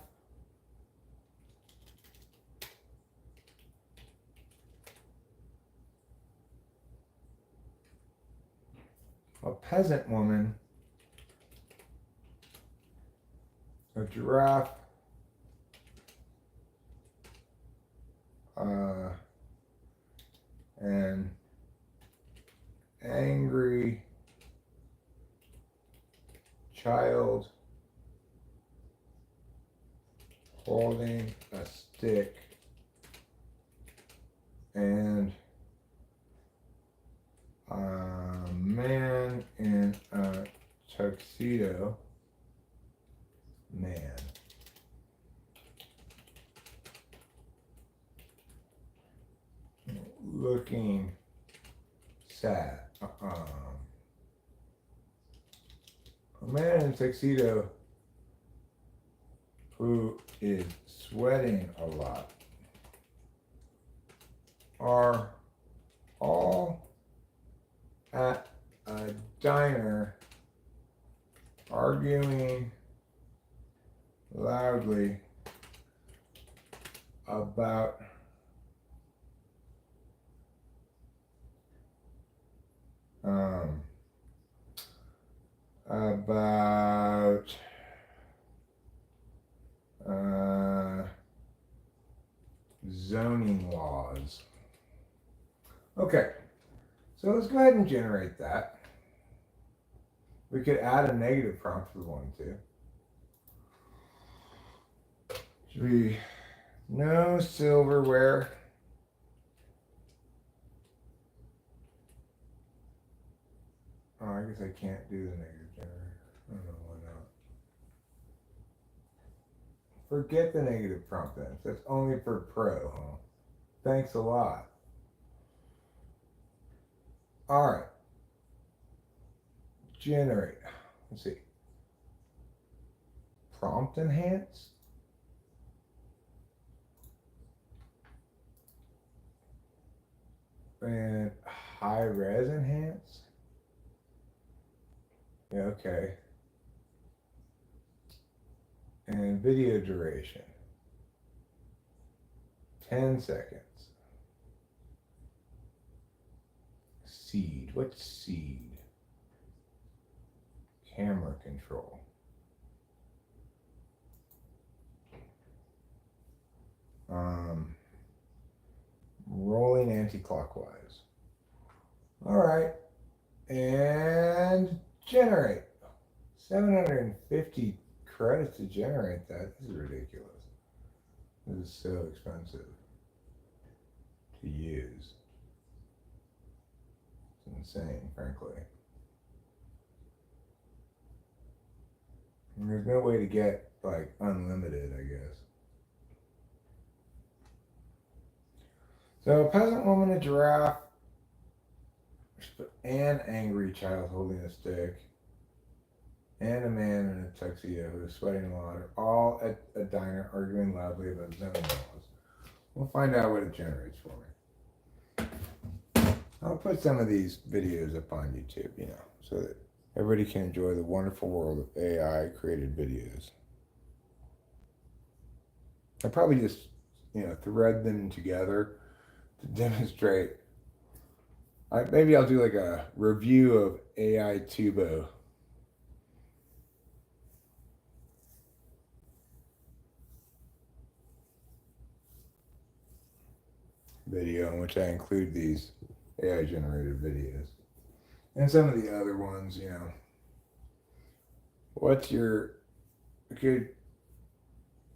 a peasant woman, a giraffe, an angry child holding a stick, and a man in a tuxedo. Man. Looking sad. A man in a tuxedo who is sweating a lot are all at a diner arguing loudly about about zoning laws. Okay, so let's go ahead and generate that. We could add a negative prompt if we wanted to. Should we? No silverware. Oh, I guess I can't do the negative generator. I don't know why not. Forget the negative prompt then. That's only for pro, huh? Thanks a lot. All right. Generate. Let's see. Prompt enhance. And high res enhance. Yeah, okay. And video duration. 10 seconds. Seed. What's seed? Camera control. Rolling anti-clockwise. All right. And generate. 750 credits to generate that. This is ridiculous. This is so expensive to use. It's insane, frankly. And there's no way to get like unlimited, I guess. So a peasant woman, a giraffe, an angry child holding a stick, and a man in a tuxedo who is sweating a lot are all at a diner arguing loudly about zoning laws. We'll find out what it generates for me. I'll put some of these videos up on YouTube, so that everybody can enjoy the wonderful world of AI created videos. I probably just, thread them together to demonstrate. Maybe I'll do like a review of AI Tubo. Video in which I include these AI generated videos. And some of the other ones, what's your did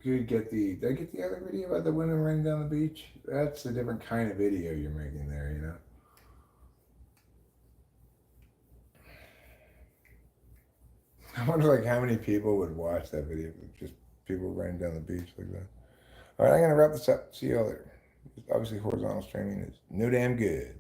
I get the other video about the women running down the beach? That's a different kind of video you're making there, I wonder like how many people would watch that video, just people running down the beach like that. All right, I'm gonna wrap this up. See you all later. Obviously, horizontal streaming is no damn good.